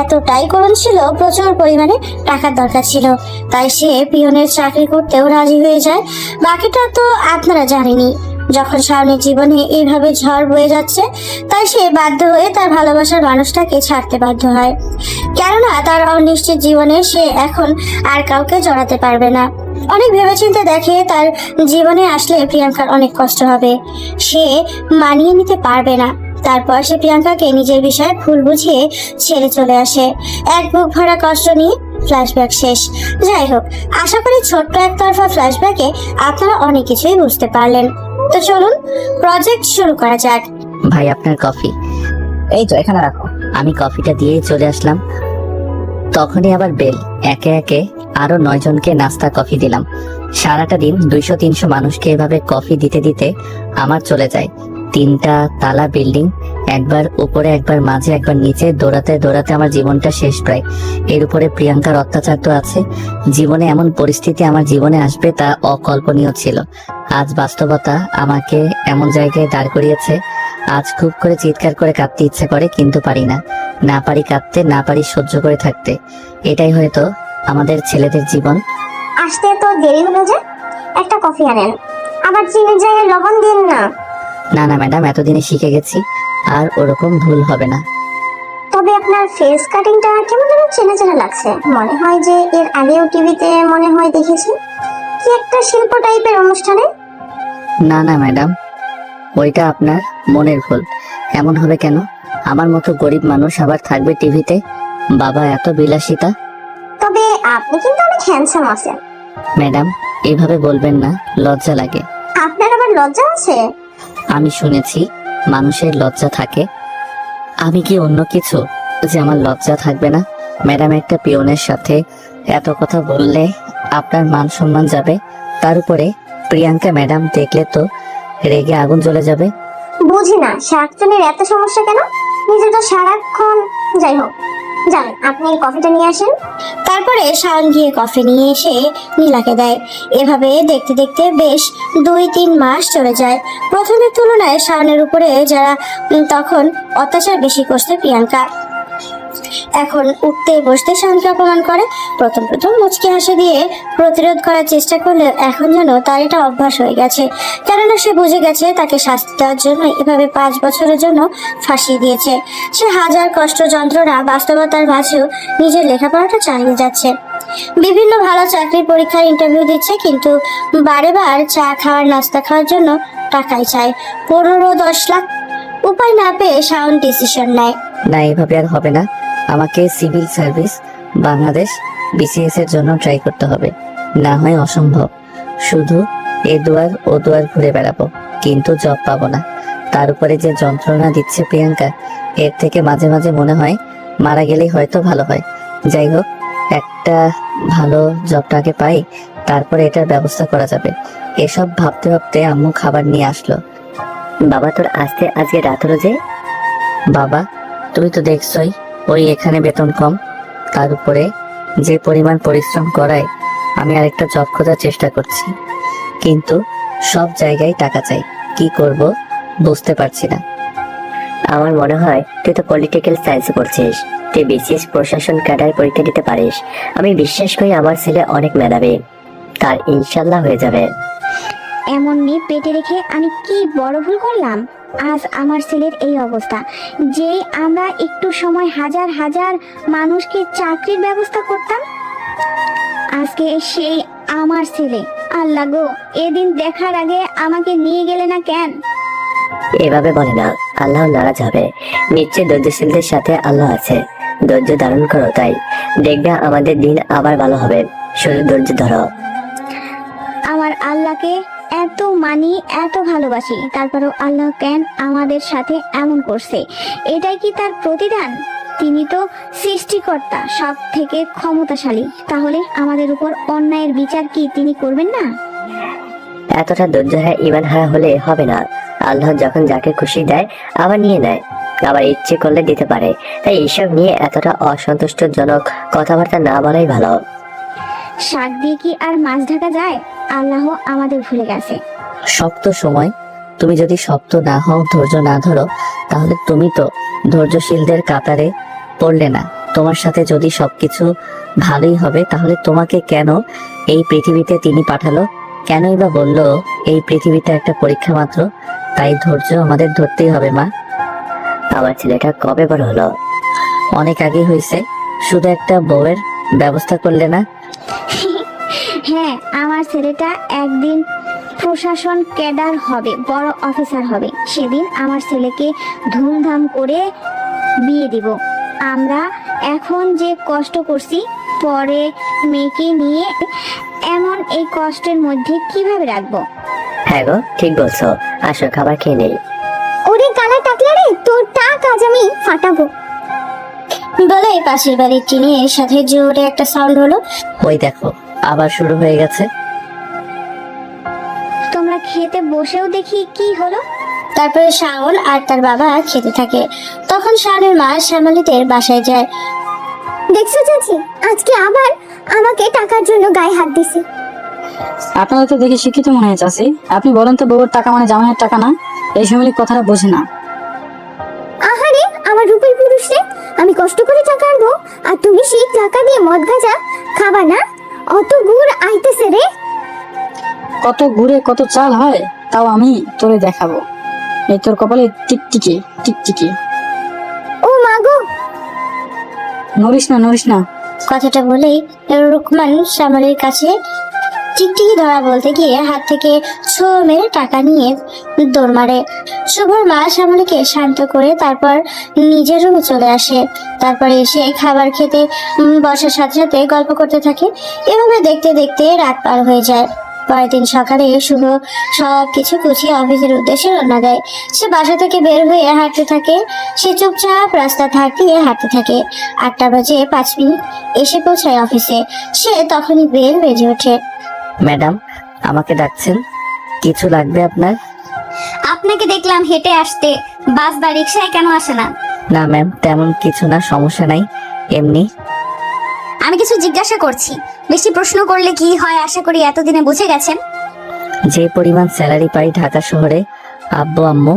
এতটাই করুণ ছিল, প্রচুর পরিমাণে টাকার দরকার ছিল। তাই সে পিয়নের চাকরি করতেও রাজি হয়ে যায়। বাকিটা তো আপনারা জানেনই। যখন শাওনের জীবনে এইভাবে ঝড় বয়ে যাচ্ছে, তাই সে বাধ্য হয়ে তার ভালোবাসার মানুষটাকে ছাড়তে বাধ্য হয়, কেননা তার অনিশ্চিত জীবনে সে এখন আর কাউকে জড়াতে পারবে না। অনেক ভেবেচিন্তে দেখে তার জীবনে আসলে প্রিয়াঙ্কার অনেক কষ্ট হবে, সে মানিয়ে নিতে পারবে না। তারপর সে প্রিয়াঙ্কাকে নিজের বিষয়ে ভুল বুঝিয়ে ছেড়ে চলে আসে। এক বুক ভরা কষ্ট নিয়ে ফ্ল্যাশব্যাক শেষ। যাই হোক, আশা করি ছোট্ট একতরফা ফ্ল্যাশব্যাকে আপনারা অনেক কিছুই বুঝতে পারলেন। তো চলুন প্রজেক্ট শুরু করা যাক। ভাই আপনার কফি। এই তো এখানে রাখো। আমি কফিটা দিয়েই চলে আসলাম, তখনই আবার বেল। একে একে আরো 9 জনকে নাস্তা কফি দিলাম। সারাটা দিন 200-300 মানুষকে এভাবে কফি দিতে দিতে আমার চলে যায়। 3টা তালা বিল্ডিং, একবার উপরে একবার মাঝে একবার নিচে, দৌড়াতে দৌড়াতে আমার জীবনটা শেষ প্রায়। এর উপরে প্রিয়াঙ্কার অত্যাচার তো আছে। জীবনে এমন পরিস্থিতি আমার জীবনে আসবে তা অকল্পনীয় ছিল। আজ বাস্তবতা আমাকে এমন জায়গায় দাঁড় করিয়েছে। আজ খুব করে চিৎকার করে কাঁদতে ইচ্ছে করে, কিন্তু পারি না। না পারি কাঁদতে, না পারি সহ্য করে থাকতে। এটাই হয়তো আমাদের ছেলেদের জীবন। আসতে তো দেরি হলো যে, একটা কফি আনেন, আবার চিনির জায়গায় লবণ দিন না। না না ম্যাডাম, এতদিনে শিখে গেছি, আর ওরকম ভুল হবে না। তবে আপনার ফেস কাটিংটা কেমন যেন চেনা চেনা লাগছে। মনে হয় যে এর আগেও টিভিতে মনে হয় দেখেছি, কি একটা শিল্প টাইপের অনুষ্ঠানে। না না ম্যাডাম, ওইটা আপনার মনের ভুল। এমন হবে কেন? আমার মতো গরিব মানুষ আবার থাকবে টিভিতে? বাবা এত বিলাসিতা। তবে আপনি কিন্তু অনেক হ্যান্ডসাম আছেন। ম্যাডাম এইভাবে বলবেন না, লজ্জা লাগে। আপনার আবার লজ্জা আছে? আমি শুনেছি মানুষের লজ্জা থাকে। আমি কি অন্য কিছু যে আমার লজ্জা থাকবে না? ম্যাডাম একটা পিয়নের সাথে এত কথা বললে আপনার মান সম্মান যাবে। তার উপরে প্রিয়াঙ্কা ম্যাডাম দেখলে তো রেগে আগুন জ্বলে যাবে। বুঝি না শাকচুনির এত সমস্যা কেন, নিজে তো সারাক্ষণ। যাই হোক, যান আপনি এই কফিটা নিয়ে আসেন। তারপরে শাওন গিয়ে কফি নিয়ে এসে নীলাকে দেয়। এভাবে দেখতে দেখতে বেশ 2-3 মাস চলে যায়। প্রথমের তুলনায় শাওনের উপরে যারা তখন অত্যাচার বেশি করছে প্রিয়াঙ্কা, এখন উঠতে বসতে শাওনকে অপমান করে। প্রথম মুচকি হাসি দিয়ে প্রতিরোধ করার চেষ্টা করলেও এখন যেন তার এটা অভ্যাস হয়ে গেছে, কেননা সে বুঝে গেছে তাকে শাস্তি দেওয়ার জন্য এভাবে 5 বছরের জন্য ফাঁসিয়ে দিয়েছে। সে হাজার কষ্ট যন্ত্রণা বাস্তবতার মাঝেও নিজের লেখাপড়াটা চালিয়ে যাচ্ছে। বিভিন্ন ভালো চাকরির পরীক্ষার ইন্টারভিউ দিচ্ছে, কিন্তু বারে বার চা খাওয়ার নাস্তা খাওয়ার জন্য টাকাই চায় 15-10 লাখ। উপায় না পেয়ে শাওন ডিসিশন নেয়, না এভাবে আর হবে না। আমাকে সিভিল সার্ভিস বাংলাদেশ বিসিএস এর জন্য ট্রাই করতে হবে, না হয় অসম্ভব। শুধু এ দুয়ার ও দুয়ার ঘুরে বেড়াবো, কিন্তু জব পাবো না। তার উপরে যে যন্ত্রণা দিচ্ছে প্রিয়াঙ্কা, এর থেকে মাঝে মাঝে মনে হয় মারা গেলেই হয়তো ভালো হয়। যাই হোক, একটা ভালো জবটাকে পাই, তারপরে এটার ব্যবস্থা করা যাবে। এসব ভাবতে ভাবতে আম্মু খাবার নিয়ে আসলো। বাবা তোর আসতে আজকে রাত হলো যে? বাবা তুমি তো দেখছই, ওই এখানে বেতন কম, তার উপরে যে পরিমাণ পরিশ্রম করায়। আমি আরেকটা জব খোঁজার চেষ্টা করছি, কিন্তু সব জায়গায় টাকা চাই, কি করব বুঝতে পারছি না। আমার মনে হয় তুই তো পলিটিক্যাল সায়েন্স পড়ছিস, তুই বিসিএস প্রশাসন ক্যাডার পরীক্ষা দিতে পারিস। আমি বিশ্বাস করি আমার ছেলে অনেক মেধাবী, তার ইনশাল্লাহ হয়ে যাবে। এমন মেয়ে পেটে রেখে আমি কি বড় ভুল করলাম? আজ আমার ছেলের এই অবস্থা। যে আমরা একটু সময় হাজার হাজার মানুষকে চাকরির ব্যবস্থা করতাম, আজকে সেই আমার ছেলে। আল্লাহ গো, এদিন দেখার আগে আমাকে নিয়ে গেলে না কেন? এভাবে বলে না, আল্লাহ নারাজ হবে। নিশ্চয় ধৈর্যশীলদের সাথে আল্লাহ আছে, ধৈর্য ধারণ করো, তাই দেখবে আমাদের দিন আবার ভালো হবে। শুধু ধৈর্য ধরো। আমার আল্লাহকে এত মানি, এত ভালোবাসি, তারপরেও আল্লাহ কেন আমাদের সাথে এমন করছে? এটাই কি তার প্রতিদান? তিনি তো সৃষ্টিকর্তা, সব থেকে ক্ষমতাশালী। তাহলে আমাদের উপর অন্যায়ের বিচার কি তিনি করবেন না? এতটা ধৈর্য হারা ইমান হারা হলে হবে না। আল্লাহ যখন যাকে খুশি দেয় আবার নিয়ে নেয়, আবার ইচ্ছে করলে দিতে পারে। তাই এইসব নিয়ে এতটা অসন্তুষ্টজনক কথাবার্তা না বলাই ভালো। শাক দিয়ে কি আর মাছ ঢাকা যায়? আল্লাহ আমাদের ভুলে গেছে। শক্ত সময় তুমি যদি শক্ত না হও, ধৈর্য না ধরো, তাহলে তুমি তো ধৈর্যশীলদের কাতারে পড়লে না। তোমার সাথে যদি সবকিছু ভালোই হবে, তাহলে তোমাকে কেন এই পৃথিবীতে তিনি পাঠালো? কেনই বা বললো এই পৃথিবীতে একটা পরীক্ষা মাত্র? তাই ধৈর্য আমাদের ধরতেই হবে মা। আমার ছেলেটা কবে বড় হলো? অনেক আগে হয়েছে, শুধু একটা বউয়ের ব্যবস্থা করলে না? হ্যাঁ, আমার ছেলেটা একদিন প্রশাসন ক্যাডার হবে, বড় অফিসার হবে। সেদিন আমার ছেলেকে ধুমধাম করে বিয়ে দিব। আমরা এখন যে কষ্ট করছি, পরে মেয়েকে নিয়ে এমন এই কষ্টের মধ্যে কিভাবে রাখবো? হ্যাঁ গো, ঠিক বলছো। আসো খাবার খেয়ে নেই। ওরে কালা টাকলা রে, তোর টাক আজ আমি ফাটাবো। বলে পাশের বাড়ির টিনের সাথে জোরে একটা সাউন্ড হলো। ওই দেখো, আবার শুরু হয়ে গেছে। তোমরা খেতে বসেও দেখি কি হলো। তারপরে শাওন আর তার বাবা খেতে থাকে। তখন শাওনের মা শ্যামলীদের বাসায় যায়। দেখছো চাচি, আজকে আবার আমাকে টাকার জন্য গায়ে হাত দিছে। আপনারা তো দেখে শিক্ষিত মনে হয় চাচি। আপনি বলেন তো, বউয়ের টাকা মানে জামাইয়ের টাকা না? এই শ্যামলী কথাটা বোঝে না। আহারে আমার রূপের পুরুষ রে, আমি কষ্ট করে টাকা আনবো আর তুমি সেই টাকা দিয়ে মদ গাঁজা খাবা না? অত গুড় আইতেছে রে। কত ঘুরে কত চাল হয়, তাও আমি তোরে দেখাবো। এই তোর কপালে টিকটিকি টিকটিকি। ও মা গো, নড়িস না নড়িস না। কথাটা বলেই রুকমান শ্যামলীর কাছে টিকটিকি ধরা বলতে গিয়ে হাত থেকে ছো মেরে টাকা নিয়ে দৌড় মারে। শুভর মা শ্যামলীকে শান্ত করে তারপর নিজের রুমে চলে আসে। তারপরে এসে খাবার খেতে বসার সাথে সাথে গল্প করতে থাকে। এভাবে দেখতে দেখতে রাত পার হয়ে যায়। পরের দিন সকালে শুভ সবকিছু গুছিয়ে অফিসের উদ্দেশ্যে রওনা দেয়। সে বাসা থেকে বের হয়ে হাঁটতে থাকে। সে চুপচাপ রাস্তা ধার দিয়ে হাঁটতে থাকে। 8:05 এসে পৌঁছায় অফিসে। সে তখনই বেল বেজে ওঠে। ম্যাডাম, আমাকে ডাকছেন? কিছু লাগবে আপনার? আপনাকে দেখলাম হেঁটে আসতে, বাস বা রিক্সায় কেন আসে না? না ম্যাম, তেমন কিছু না, সমস্যা নাই, এমনি। আমি কিছু জিজ্ঞাসা করছি, বেশি প্রশ্ন করলে কি হয় আশা করি এতদিনে বুঝে গেছেন। যে পরিমাণ স্যালারি পাই ঢাকা শহরে, আব্বু আম্মু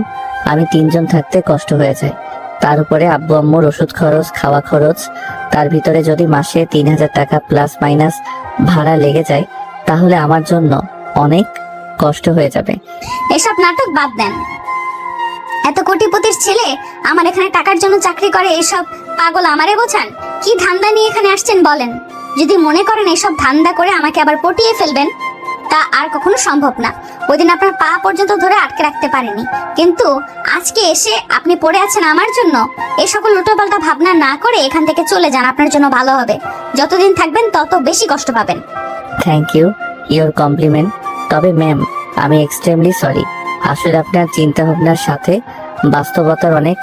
আমি 3 জন থাকতে কষ্ট হয়ে যায়। তার উপরে আব্বু আম্মুর ওষুধ খরচ, খাওয়া খরচ, তার ভিতরে যদি মাসে 3000 টাকা প্লাস মাইনাস ভাড়া লেগে যায়, তাহলে আমার জন্য অনেক কষ্ট হয়ে যাবে। এসব নাটক বাদ দেন। এত কোটিপতির ছেলে আমার এখানে টাকার জন্য চাকরি করে, এসব পাগল আমারে বোঝান? কি ধান্দা নিয়ে এখানে আসছেন বলেন? যদি মনে করেন এসব ধান্দা করে আমাকে আবার পটিয়ে ফেলবেন, তা আর কখনো সম্ভব না। ওইদিন আপনার পা পর্যন্ত ধরে আটকে রাখতে পারেনি, কিন্তু আজকে এসে আপনি পড়ে আছেন আমার জন্য। এই সকল উল্টোপাল্টা ভাবনা না করে এখান থেকে চলে যান, আপনার জন্য ভালো হবে। যতদিন থাকবেন তত বেশি কষ্ট পাবেন। Thank you your compliment. তবে ম্যাম, আমি এক্সট্রিমলি সরি। আসলে আপনার চিন্তা ভাবনার সাথে বাস্তবতার অনেক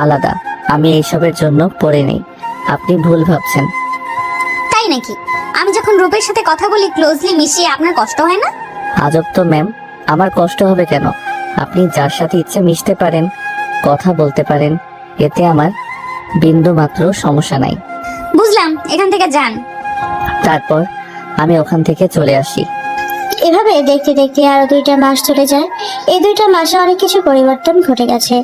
আলাদা। আমি এইসবের জন্য পড়ে নেই, আপনি ভুল ভাবছেন। তাই নাকি? আমি যখন রূপের সাথে কথা বলি ক্লোজলি মিশিয়ে, আপনার কষ্ট হয় না? আজব তো ম্যাম, আমার কষ্ট হবে কেন? আপনি যার সাথে ইচ্ছে মিশতে পারেন, কথা বলতে পারেন, এতে আমার বিন্দু মাত্র সমস্যা নাই। বুঝলাম, এখান থেকে যান। তারপর আমি ওখান থেকে চলে আসি। এভাবে দেখতে দেখতে আরো 2টা মাস চলে যায়। এই 2টা মাসে অনেক কিছু পরিবর্তন ঘটে গেছে।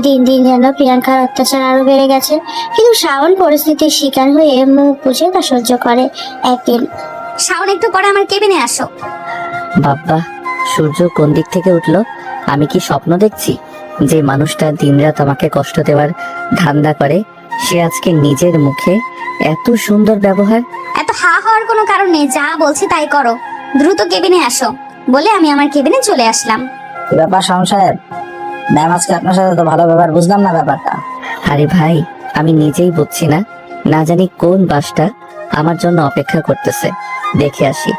দিন দিন যেন প্রিয়াঙ্কার অত্যাচার আরো বেড়ে গেছে, কিন্তু শাওন পরিস্থিতির শিকার হয়ে মুখ বুঝে তা সহ্য করে। একদিন শাওন, একটু পরে আমার কেবিনে আসো। বাবা, সূর্য কোন দিক থেকে উঠলো? আমি কি স্বপ্ন দেখছি? যে মানুষটা দিনরাত আমাকে কষ্ট দেওয়ার ধান্দা করে, সে আজকে নিজের মুখে এত সুন্দর ব্যবহার। এত হা হওয়ার কোনো কারণ নেই, যা বলছি তাই করো। দ্রুত কেবিনে আসো বলে আমি আমার কেবিনে চলে আসলাম। কি ব্যাপার শাওন সাহেব? ম্যাম আজকে আপনার সাথে তো ভালো ব্যাপার, বুঝলাম না ব্যাপারটা। আরে ভাই, আমি নিজেই বুঝছি না, না জানি কোন বাসটা আমার জন্য অপেক্ষা করতেছে। দেখে আসি।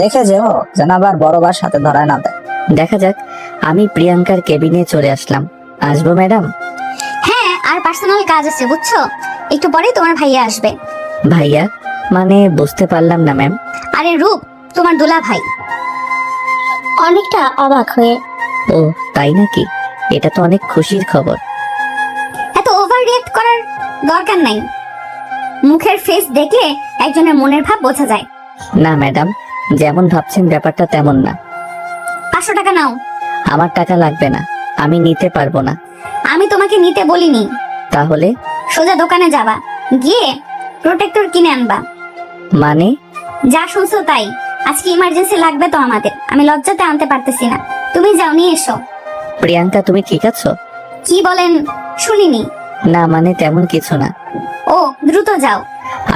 দেখে যেও যেন আবার বড় বাস হাতে ধরায় না দেয়। দেখা যাক। আমি প্রিয়াঙ্কার কেবিনে চলে আসলাম। আসবো ম্যাডাম? হ্যাঁ, আর পার্সোনাল কাজ আছে বুঝছো, একটু পরেই তোমার ভাইয়া আসবে। ভাইয়া মানে? বুঝতে পারলাম না ম্যাম। আরে রূপ, তোমার দুলা ভাই। অনেকটা অবাক হয়ে, ও তাই নাকি? এটা তো অনেক খুশির খবর। এত ওভার রিয়েক্ট করার দরকার নাই। মুখের ফেস দেখলে একজনের মনের ভাব বোঝা যায়। না ম্যাডাম, যেমন ভাবছেন ব্যাপারটা তেমন না। 500 টাকা নাও। আমার টাকা লাগবে না, আমি নিতে পারবো না। আমি তোমাকে নিতে বলিনি। তাহলে? সোজা দোকানে যাবা, গিয়ে প্রোটেক্টর কিনে আনবা। মানে? যা শুনছো তাই। আজকে ইমার্জেন্সি লাগবে তো আমাদের, আমি লজ্জাতে আনতে পারতেছি না। তুমি যাও, নিয়ে এসো। প্রিয়াঙ্কা, তুমি ঠিক আছো? কি বলেন শুনিনি? না মানে তেমন কিছু না। ও, দ্রুত যাও।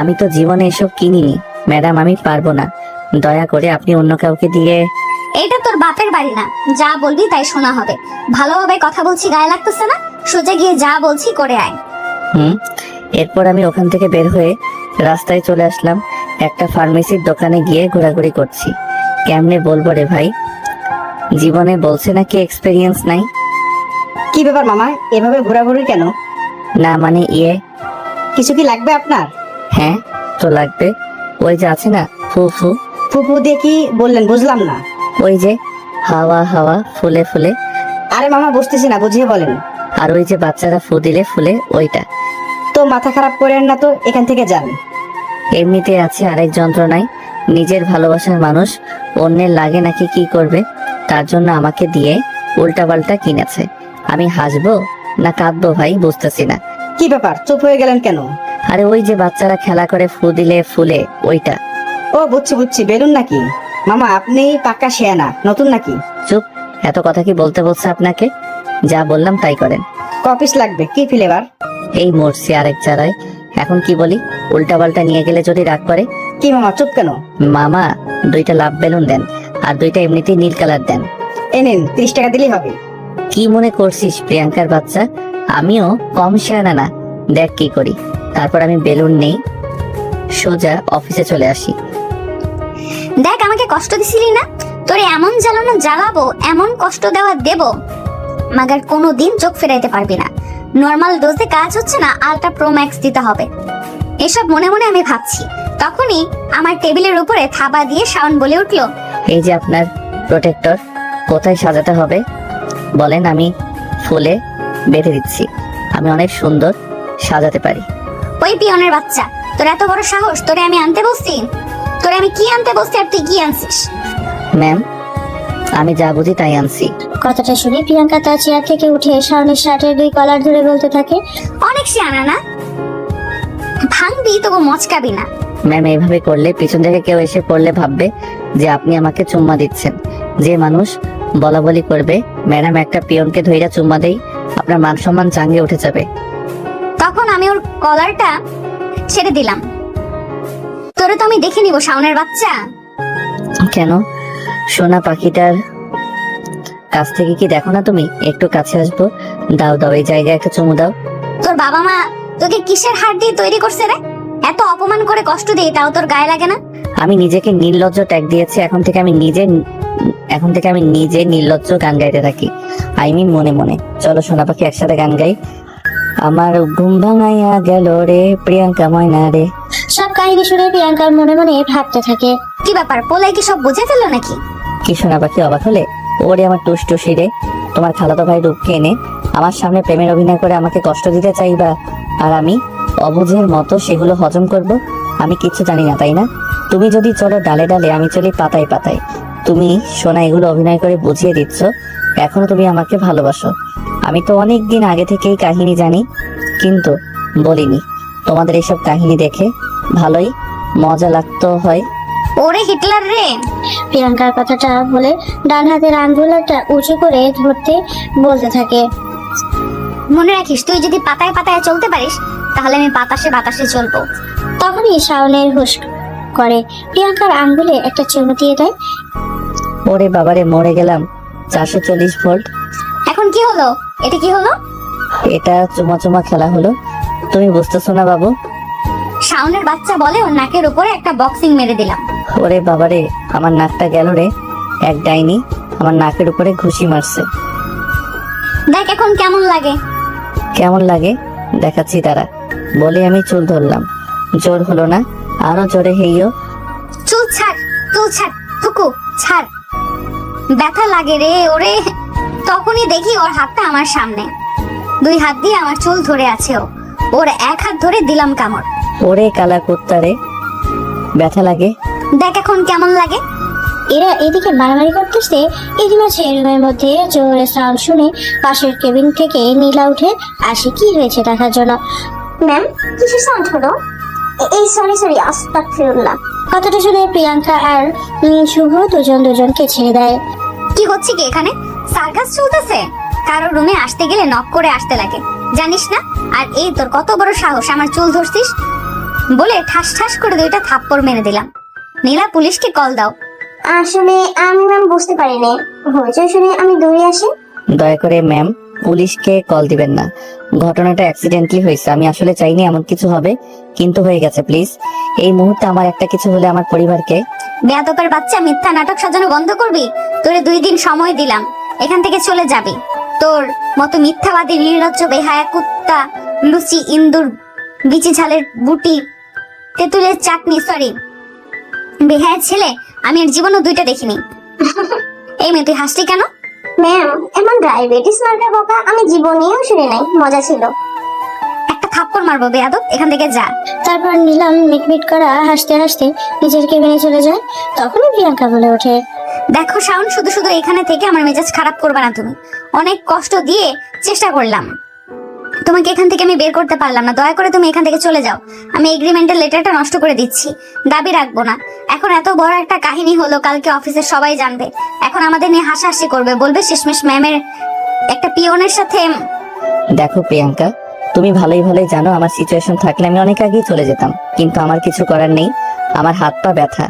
আমি তো জীবনে এসব কিনিনি ম্যাডাম, আমি পারবো না। দয়া করে আপনি অন্য কাউকে দিয়ে। এটা তোর বাপের বাড়ি না, যা বলবি তাই শোনা হবে। ভালোভাবে কথা বলছি, গায়ে লাগতেছে না? সোজা গিয়ে যা বলছি করে আয়। এরপর আমি ওখান থেকে বের হয়ে রাস্তায় চলে আসলাম। একটা ফার্মেসির দোকানে গিয়ে ঘোরাঘুরি করছি। কেমনে বলবো রে ভাই, জীবনে বলছে নাকি এক্সপেরিয়েন্স নাই। কি ব্যাপার মামা, এভাবে ঘোরাঘুরি কেন? না মানে কিছু কি লাগবে আপনার? হ্যাঁ তো লাগবে। ওই যে আছে না ফু ফু, ফুপু দিয়ে কি বললেন বুঝলাম না। ওই যে হাওয়া হাওয়া ফুলে ফুলে। আরে মামা বুঝতেছি না, বুঝিয়ে বলেন। আর ওই যে বাচ্চারা ফু দিলে ফুলে, ওইটা। তো মাথা খারাপ করেন না তো, এখান থেকে যান। এমনিতে আছে আরেক যন্ত্রণায়। নিজের ভালোবাসার মানুষ অন্যের লাগে নাকি কি করবে, তার জন্য আমাকে দিয়ে উল্টাপাল্টা কিনেছে। আমি হাসবো না কাঁদবো ভাই বুঝতেছি না। কি ব্যাপার, চুপ হয়ে গেলেন কেন? আরে ওই যে বাচ্চারা খেলা করে ফু দিলে ফুলে, ওইটা। ও বুঝছি বুঝছি, বেলুন নাকি? মামা আপনি পাক্কা শেয়ানা, নতুন নাকি? চুপ, এত কথা কি বলতে বলছে আপনাকে? যা বললাম তাই করেন। কপিস লাগবে, কি ফ্লেভার? এই মরছি আরেক চারায়। এখন কি বলি? উল্টাপাল্টা নিয়ে গেলে যদি রাগ করে। কি মামা চুপ কেন? মামা 2টা লাভ বেলুন দেন, আর 2টা এমনিতেই নীল কালার দেন। এ নিন, 30 টাকা দিলেই হবে। কি মনে করছিস প্রিয়াঙ্কার বাচ্চা? আমিও কম শেয়ানা না, দেখ কি করি। তারপর আমি বেলুন নেই, সোজা অফিসে চলে আসি। দেখ, আমাকে কষ্ট দিছিলি না? তোরে এমন জ্বালানো জ্বালাবো, এমন কষ্ট দেওয়া দেব, মাগার কোনোদিন চোখ ফেরাইতে পারবি না। নর্মাল ডোজে কাজ হচ্ছে না, আলট্রা প্রো ম্যাক্স দিতে হবে। এসব মনে মনে আমি ভাবছি, তখনই আমার টেবিলের উপরে থাবা দিয়ে শাওন বলে উঠলো, এই যে আপনার প্রোটেক্টর, কোথায় সাজাতে হবে বলেন, আমি ফুলে বেঁধে দিচ্ছি। আমি অনেক সুন্দর সাজাতে পারি। ওই পিয়নের বাচ্চা, তোর এত বড় সাহস! তোরে আমি আনতে বসছি? তোরে আমি কি আনতে বসছি আর তুই কি আনছিস? ম্যাম, আমি যা বুঝি তাই আনছি। কথাটা শুনে প্রিয়াঙ্কা তার চেয়ার থেকে উঠে শাওনের শার্টের 2 কলার ধরে বলতে থাকে, অনেক শিয়ানা না? ভাঙবি তবু মচকাবি না। ম্যাম, এইভাবে করলে পিছন থেকে কেউ এসে পড়লে ভাববে যে আপনি আমাকে চুম্মা দিচ্ছেন। যে মানুষ বলা বলি করবে ম্যাডাম একটা পিয়নকে ধইরা চুম্মা দেই, আপনার মান সম্মান চাঙ্গে উঠে যাবে। তখন আমি ওর কলারটা ছেড়ে দিলাম। তোরে তো আমি দেখে নিব শাওনের বাচ্চা। কেন? সোনা পাখিটার কাছ থেকে কি দেখো না তুমি? একটু কাছে আসবো, দাও দাও, এই জায়গায় একটা চুমু দাও। তোর বাবা মা তোকে কিসের হাড় দিয়ে তৈরি করছে রে? এত অপমান করে কষ্ট দেই তাও তোর গায়ে লাগে না? আমি নিজেকে নির্লজ্জ ট্যাগ দিয়েছি, এখন থেকে আমি নিজে নির্লজ্জ গান গাইতে থাকি। আই মিন মনে মনে। চলো সোনা পাখি একসাথে গান গাই। আমার ঘুম ভাঙাইয়া গেল রে প্রিয়াঙ্কা ময়না রে। সব কাহিনী শুনে প্রিয়াঙ্কার মনে মনে ভাবতে থাকে, কি ব্যাপার, পোলাই কি সব বুঝে ফেললো নাকি? কি সোনা পাখি অবাক হলে? ওরে আমার টুসটুসি রে, তোমার খালাতো ভাই রূপকে এনে আমার সামনে প্রেমের অভিনয় করে আমাকে কষ্ট দিতে চাইবা, আর আমি অবুঝের মতো সেগুলো হজম করব? আমি কিচ্ছু জানি না তাই না? তুমি যদি চলো ডালে ডালে, আমি চলি পাতায় পাতায়। তুমি সোনা এগুলো অভিনয় করে বুঝিয়ে দিচ্ছ এখনো তুমি আমাকে ভালোবাসো। আমি তো অনেক দিন আগে থেকেই কাহিনী জানি, কিন্তু বলিনি। তোমাদের এসব কাহিনী দেখে ভালোই মজা লাগতো হয়। ওরে হিটলার রে! প্রিয়াঙ্কার কথাটা বলে ডান হাতের আঙ্গুলটা উঁচু করে ধরতে বলতে থাকে। মনে রাখিস, তুই যদি পাতায় পাতায় চলতে পারিস তাহলে আমি বাতাসে বাতাসে চলবো। তখনই শাওনের হুশ করে প্রিয়াঙ্কার আঙ্গুলে একটা চুমু দিয়ে দেয়। ওরে বাবারে, মরে গেলাম। 440 ভোল্ট। এখন কি হলো? এটা কি হলো? এটা চুমা চুমা খেলা হলো। তুমি বুঝতেছো না বাবু? শাওনের বাচ্চা বলে ওর নাকের উপরে একটা বক্সিং মেরে দিলাম। ওরে বাবারে, আমার নাকটা গেল রে। এক ডাইনি আমার নাকের উপরে ঘুষি মারছে। দেখ এখন কেমন লাগে। কেমন লাগে দেখাচ্ছি তারা। বলে আমি চুল ধরলাম। জোর হলো না, আরো জোরে হেইও। চুল ছাড়, চুল ছাড়, থুকু ছাড়। ব্যথা লাগে রে ওরে। তখনই দেখি ওর হাতটা আমার সামনে, 2 হাত দিয়ে আমার চুল ধরে আছে ও। ওর 1 হাত ধরে দিলাম কামড়। ওরে কালা কুত্তা রে, ব্যথা লাগে। দেখ এখন কেমন লাগে। এরা এদিকে মারামারি করতেছে, এরই মাঝে রুমের মধ্যে জোরে সাউন্ড শুনে পাশের কেবিন থেকে নীলা উঠে আসে কি হয়েছে দেখার জন্য। ম্যাম, কিসের সাউন্ড হলো? এই সরি আস্তাগফিরুল্লাহ। কথাটা শুনে প্রিয়াঙ্কা আর শুভ দুজনকে ছেড়ে দেয়। কি হচ্ছে কি এখানে? সার্কাস চলতেছে? কারো রুমে আসতে গেলে নক করে আসতে লাগে, জানিস না? আর এই তোর কত বড় সাহস আমার চুল ধরছিস? বলে ঠাস ঠাস করে 2টা থাপ্পড় মেরে দিলাম। নীলা, পুলিশকে কল দাও। আসলে আমি ম্যাম বুঝতে পারিনি, হয়েছে শুনে আমি দৌড়ে আসি। দয়া করে ম্যাম, পুলিশকে কল দিবেন না। ঘটনাটা অ্যাক্সিডেন্টলি হয়েছে। আমি আসলে চাইনি এমন কিছু হবে, কিন্তু হয়ে গেছে। প্লিজ, এই মুহূর্তে আমার একটা কিছু হলে আমার পরিবারকে। বেয়াদবের বাচ্চা, মিথ্যা নাটক সাজানো বন্ধ করবি? তোরে 2 দিন সময় দিলাম, এখান থেকে চলে যাবি। তোর মতো মিথ্যাবাদী, নির্লজ্জ, বেহায়া কুত্তা, লুচি, ইন্দুর, বিচি ঝালের বুটি, তেঁতুলের চাটনি, সরি বেহায়া ছেলে আমি এর জীবনও 2টা দেখিনি। এই মেয়ে, তুই হাসলি কেন? ম্যাম, এমন ডায়াবেটিস মার্কা বকা আমি জীবনেও শুনি নাই, মজা ছিল। একটা থাপ্পড় মারবো বেয়াদব, এখান থেকে যা। তারপর নীলাম মিটমিট করা হাসতে হাসতে নিজের কেবিনে চলে যায়। তখনই প্রিয়াঙ্কা বলে ওঠে, দেখো শাওন, শুধু শুধু এখানে থেকে আমার মেজাজ খারাপ করবে না তুমি। অনেক কষ্ট দিয়ে চেষ্টা করলাম, তোমাকে এখান থেকে আমি বের করতে পারলাম না। দয়া করে তুমি এখান থেকে চলে যাও। আমি এগ্রিমেন্টের লেটারটা নষ্ট করে দিচ্ছি, দাবি রাখবো না। এখন এত বড় একটা কাহিনী হলো, কালকে অফিসের সবাই জানবে। এখন আমাদের নিয়ে হাসাহাসি করবে, বলবে শেষমেশ ম্যামের একটা পিয়নের সাথে। দেখো প্রিয়াঙ্কা, তুমি ভালোই জানো আমার সিচুয়েশন থাকলে আমি অনেক আগেই চলে যেতাম, কিন্তু আমার কিছু করার নেই। আমার হাত পা ব্যথা।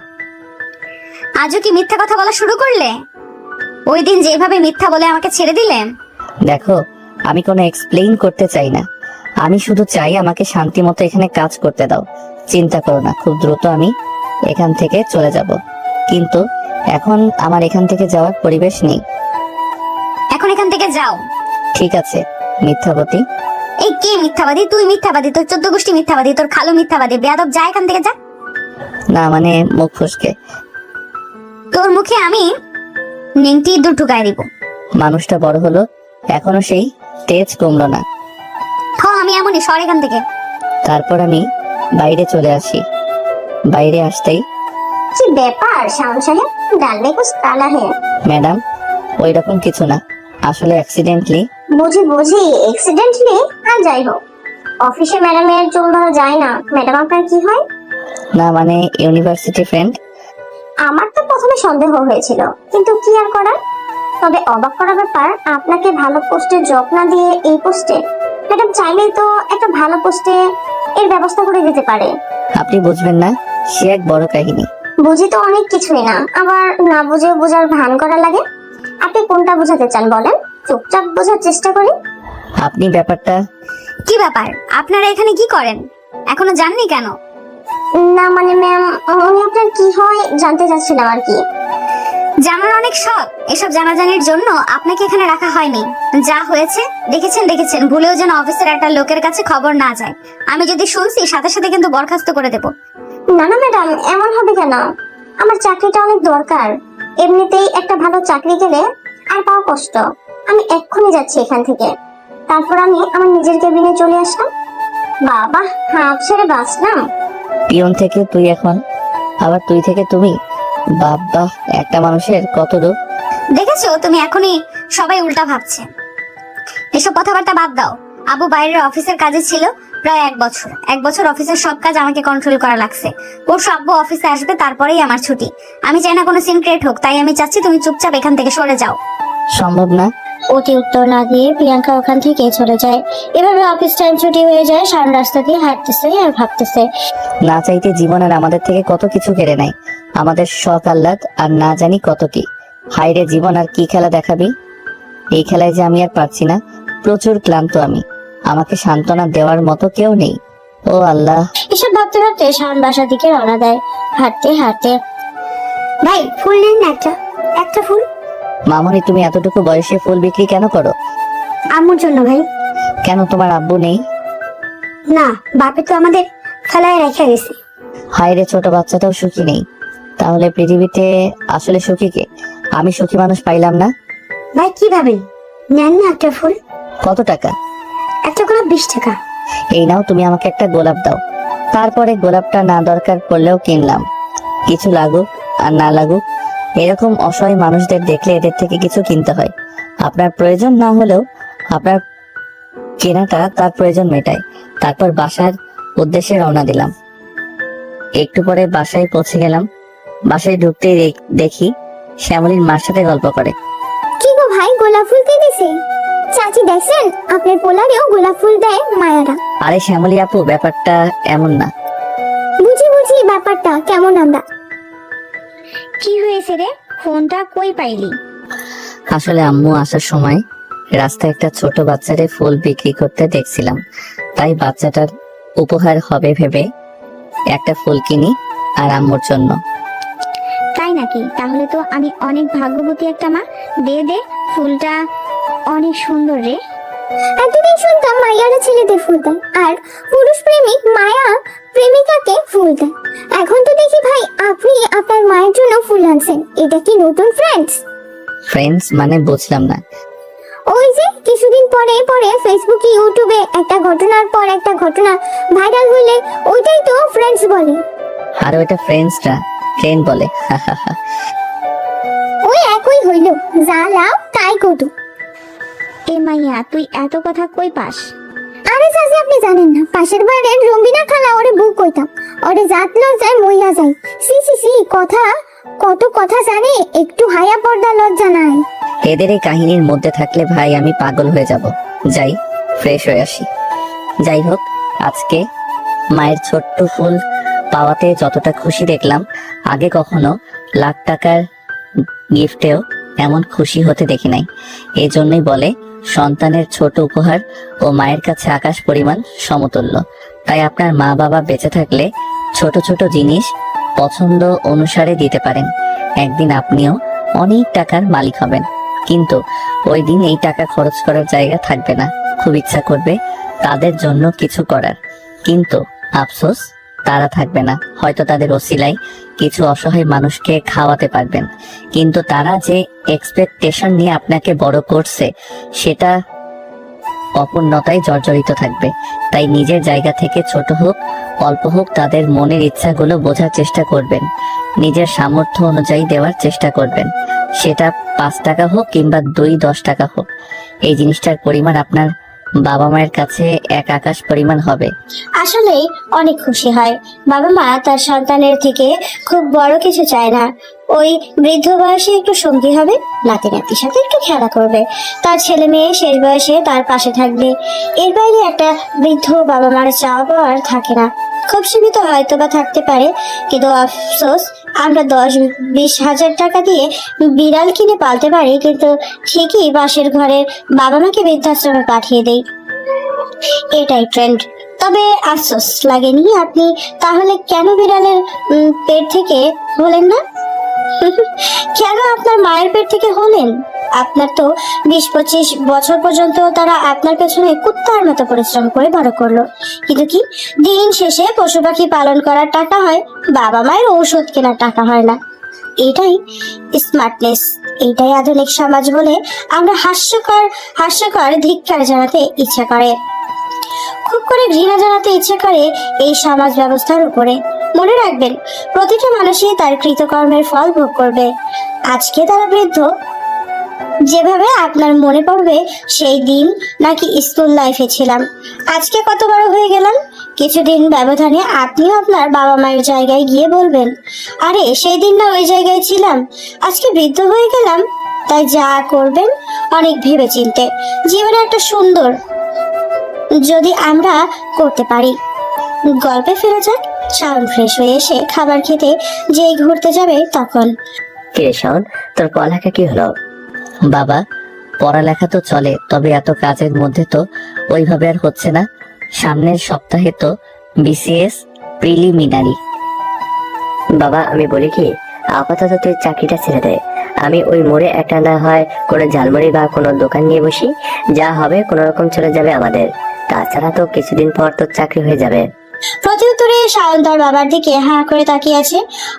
আজও কি মিথ্যা কথা বলা শুরু করলে? ওই দিন যেভাবে মিথ্যা বলে আমাকে ছেড়ে দিলে। দেখো, আমি কোনো এক্সপ্লেইন করতে চাই না। আমি শুধু চাই আমাকে শান্তি মতো এখানে কাজ করতে দাও। চিন্তা করো না, খুব দ্রুত আমি এখান থেকে চলে যাব। কিন্তু এখন আমার এখান থেকে যাওয়ার পরিবেশ নেই। এখন এখান থেকে যাও। ঠিক আছে মিথ্যাবতী। এই কে মিথ্যাবাদী? তুই মিথ্যাবাদী, তোর 14 গোষ্ঠী মিথ্যাবাদী, তোর খালু মিথ্যাবাদী। বেয়াদব, যা এখান থেকে যা। না মানে মুখ ফসকে। তোর মুখে আমি নেংটি ইঁদুর ঢুকাই দিব। মানুষটা বড় হলো, এখনো সেই তেজ কমলো না। আমি এমনই, সর এখান থেকে। তারপর আমি বাইরে চলে আসি। বাইরে আসতেই, কি ব্যাপার শাওন সাহেব, ডাল মে কুছ কালা হে? ম্যাডাম ওই রকম কিছু না, আসলে অ্যাক্সিডেন্টলি। বুঝি এক্সিডেন্টলি। আর যাই হোক, অফিসে ম্যাডামের চুল ধরা যায় না। ম্যাডাম আপনার কি হয়? না মানে ইউনিভার্সিটি ফ্রেন্ড। আমার তো প্রথমে সন্দেহ হয়েছিল, কিন্তু কি আর করার। তবে অবাক করা ব্যাপার, আপনাকে ভালো পোস্টে জব না দিয়ে এই পোস্টে। ম্যাডাম চাইলেই তো একটা ভালো পোস্টে এর ব্যবস্থা করে দিতে পারে। আপনি বুঝবেন না, সে এক বড় কাহিনী। বুঝি তো অনেক কিছুই না, আবার না বুঝেও বোঝার ভান করা লাগে। আপনি কোনটা বোঝাতে চান বলেন, চুপচাপ বোঝার চেষ্টা করি। আপনি ব্যাপারটা। কি ব্যাপার? আপনারা এখানে কি করেন? এখনো জাননি কেন? না মানে ম্যাম, উনি আপনার কি হয় জানতে চাচ্ছিলাম আর কি। জানার অনেক শখ, এসব জানাজানির জন্য আপনাকে এখানে রাখা হয়নি। যা হয়েছে দেখেছেন, ভুলেও যেন অফিসের একটা লোকের কাছে খবর না যায়। আমি যদি শুনছি সাথে সাথে কিন্তু বরখাস্ত করে দেব। না না ম্যাডাম, এমন হবে কেন? আমার চাকরিটা অনেক দরকার। এমনিতেই একটা ভালো চাকরি গেলে আর পাওয়া কষ্ট। আমি এক্ষুনি যাচ্ছি এখান থেকে, তারপর আমি আমার নিজের কেবিনে চলে আসলাম। বাবা, হাফ ছেড়ে বাঁচলাম। পিয়ন থেকে তুই এখন আবার তুই থেকে তুমি, বাবা, একটা মানুষের কত রূপ। দেখেছো তুমি এখনই সবাই উল্টা ভাবছে। এসব কথাবার্তা বাদ দাও। আবু বাইরের অফিসের কাজে ছিল প্রায় 1 বছর। 1 বছর অফিসের সব কাজ আমাকে কন্ট্রোল করা লাগছে। পরশু আব্বু অফিসে আসবে, তারপরেই আমার ছুটি। আমি চাই না কোনো সিন ক্রিয়েট হোক, তাই আমি চাচ্ছি তুমি চুপচাপ এখান থেকে সরে যাও। সম্ভব না। অতি উত্তর না দিয়ে প্রিয়াঙ্কা ওখান থেকে চলে যায়। এভাবে অফিস টাইম ছুটি হয়ে যায়। শান রাস্তা দিয়ে হাঁটতেছে আর ভাবতেছে। না চাইতে জীবন আর আমাদের থেকে কত কিছু কেড়ে নেয়, আমাদের শখ আহ্লাদ আর না জানি কত কি। হায়রে জীবন, আর কি খেলা দেখাবি? এই খেলায় যে আমি আর পারছি না, প্রচুর ক্লান্ত আমি। আমাকে সান্ত্বনা দেওয়ার মতো কেউ নেই। ও আল্লাহ। এসব ভাবতে ভাবতে শান বাসার দিকে রওনা দেয়। হাঁটতে হাঁটতে, ভাই ফুল নেন না একটা ফুল। মামনি, তুমি এতটুকু বয়সে ফুল বিক্রি কেন করো? আম্মুর জন্য ভাই। কেন, তোমার আব্বু নেই? না, বাপে তো আমাদের ফেলায় রেখে গেছে। হায়রে, ছোট বাচ্চাটাও সুখী নেই। তাহলে পৃথিবীতে আসলে সুখী কে? আমি সুখী মানুষ পাইলাম না। ভাই কি ভাবেন, নেন না একটা ফুল। কত টাকা? একটা গোলাপ 20 টাকা। এই নাও, তুমি আমাকে একটা গোলাপ দাও। তারপরে গোলাপটা না দরকার পড়লেও কিনলাম। কিছু লাগুক আর না লাগুক, এরকম অসহায় মানুষদের দেখলে এদের থেকে কিছু কিনতে হয়। আপনার প্রয়োজন না হলেও আপনার কেনাটা তার প্রয়োজন মেটায়। তারপর বাসার উদ্দেশ্যে রওনা দিলাম। একটু পরে বাসায় পৌঁছে গেলাম। বাসায় ঢুকতেই দেখি শ্যামলীর মার সাথে গল্প করে। কি গো ভাই, গোলাপ ফুল দিয়ে দিছে? চাচি দেখছেন আপনার পোলারেও গোলাপ ফুল দেয় মায়ারা। আরে শ্যামলী আপু, ব্যাপারটা এমন না। বুঝি ব্যাপারটা কেমন আমরা। কি হয়েছে রে, ফোনটা কই পাইলি? আসলে আম্মু আসার সময় রাস্তায় একটা ছোট বাচ্চারে ফুল বিক্রি করতে দেখছিলাম, তাই বাচ্চাটার উপহার হবে ভেবে একটা ফুল কিনি আর আম্মুর জন্য। তাই নাকি? তাহলে তো আমি অনেক ভাগ্যবতী একটা মা। দে ফুলটা অনেক সুন্দর রে। এতদিন শুনতাম মাইয়ারা ছেলেদের ফুল দেয় আর পুরুষ প্রেমিক মায়া প্রেমিকাকে ফুল দেয়। এখন তো দেখি ভাই আপনি আপনার মায়ের জন্য ফুল আনছেন। এটা কি নতুন ফ্রেন্ডস মানে বুঝলাম না। ওই যে কিছুদিন পরে ফেসবুকে ইউটিউবে একটা ঘটনার পর একটা ঘটনা ভাইরাল হইলে ওইটাই তো ফ্রেন্ডস বলে। আর ওইটা ফ্রেন্ডসরা ফ্রেন্ড বলে। ওই একই হইল, যা লাভ তাই কত। এ মাইয়া, তুই এত কথা কই পাস? আরে চাচি, আপনি জানেন না, পাশের বাড়ির রঙ্গিনা খালা ওরে বুক কইতাম, ওরে জাত লজ্জায় মইয়া যায়। সি কত কথা জানে, একটু হায়া পর্দা লজ্জা নাই। এদের এই কাহিনীর মধ্যে থাকলে ভাই আমি পাগল হয়ে যাব। যাই, ফ্রেশ হয়ে আসি। যাই হোক, আজকে মায়ের ছোট্ট ফুল পাওয়াতে যতটা খুশি দেখলাম, আগে কখনো লাখ টাকার গিফটেও এমন খুশি হতে দেখি নাই। এই জন্যই বলে সন্তানের ছোট উপহার ও মায়ের কাছে আকাশ পরিমাণ সমতুল্য। তাই আপনার মা বাবা বেঁচে থাকলে ছোট ছোট জিনিস পছন্দ অনুসারে দিতে পারেন। একদিন আপনিও অনেক টাকার মালিক হবেন, কিন্তু ওই দিন এই টাকা খরচ করার জায়গা থাকবে না। খুব ইচ্ছা করবে তাদের জন্য কিছু করার, কিন্তু আফসোস তারা থাকবে না। হয়তো তাদের ওসিলায় কিছু অসহায় মানুষকে খাওয়াতে পারবেন, কিন্তু তারা যে এক্সপেকটেশন নিয়ে আপনাকে বড় করছে সেটা অপূর্ণতায় জর্জরিত থাকবে। তাই নিজের জায়গা থেকে ছোট হোক অল্প হোক তাদের মনের ইচ্ছাগুলো বোঝার চেষ্টা করবেন, নিজের সামর্থ্য অনুযায়ী দেওয়ার চেষ্টা করবেন। সেটা 5 টাকা হোক কিংবা 2-10 টাকা হোক, এই জিনিসটার পরিমাণ আপনার বাবা মায়ের কাছে এক আকাশ পরিমাণ হবে। আসলে অনেক খুশি হয়। বাবা মা তার সন্তানের থেকে খুব বড় কিছু চায় না। ওই বৃদ্ধ বয়সে একটু সঙ্গী হবে, নাতি নাতির সাথে একটু খেলা করবে, তার ছেলে মেয়ে শেষ বয়সে তার পাশে থাকবে। এর বাইরে একটা বৃদ্ধ বাবা মার চাওয়া পাওয়ার থাকে না। খুব সীমিত হয়তো বা থাকতে পারে, কিন্তু আফসোস আমরা 10-20 হাজার টাকা দিয়ে বিড়াল কিনে পালতে পারি, কিন্তু ঠিকই পাশের ঘরের বাবা মাকে বৃদ্ধাশ্রমে পাঠিয়ে দেই। এটাই ট্রেন্ড। তবে আফসোস লাগেনি আপনি তাহলে কেন বিড়ালের পেট থেকে হলেন না? কেন আপনার মায়ের পেট থেকে হলেন? আপনার তো 20-25 বছর পর্যন্ত তারা আপনার পেছনে কুত্তার মতো পরিশ্রম করে বড় করলো, কিন্তু কি দিন শেষে পশু পাখি পালন করার টাকা হয়, বাবা মায়ের ঔষধ কেনার টাকা হয় না। এটাই স্মার্টনেস, এটাই আধুনিক সমাজ বলে আমরা হাস্যকর ধিক্কার জানাতে ইচ্ছা করে। খুব করে ঘৃণা জানাতে ইচ্ছে করে এই সমাজ ব্যবস্থার উপরে। মনে রাখবেন, প্রতিটা মানুষই তার কৃতকর্মের ফল ভোগ করবে। আজকে তারা বৃদ্ধ, যেভাবে আপনার মনে পড়বে সেই দিন নাকি স্কুল লাইফে ছিলাম। আজকে কত বড় হয়ে গেলাম, কিছুদিন ব্যবধানে আপনিও আপনার বাবা মায়ের জায়গায় গিয়ে বলবেন, আরে সেই দিন না ওই জায়গায় ছিলাম, আজকে বৃদ্ধ হয়ে গেলাম। তাই যা করবেন অনেক ভেবে চিনতে, জীবনে একটা সুন্দর যদি আমরা করতে পারি। গল্পে ফেরা যাক। শাওন ফ্রেশ হয়ে এসে খাবার খেতে যেই ঘুরতে যাবে তখন কিরে শাওন, তোর পড়ালেখা কি হলো? বাবা, পড়ালেখা তো চলে, তবে এত কাজের মধ্যে তো ওইভাবে আর হচ্ছে না। সামনের সপ্তাহে তো বিসিএস প্রিলিমিনারি। বাবা আমি বলি কি, আপাতত তুই চাকরিটা ছেড়ে দে। আমি ওই মোড়ে একটা না হয় কোনো ঝালমুড়ি বা কোনো দোকান নিয়ে বসি, যা হবে কোনো রকম চলে যাবে আমাদের। তাছাড়া তো কিছুদিন পর তোর চাকরি হয়ে যাবে। প্রত্যুত্তরে শাওন তার বাবার দিকে হাঁ করে তাকিয়ে আছে,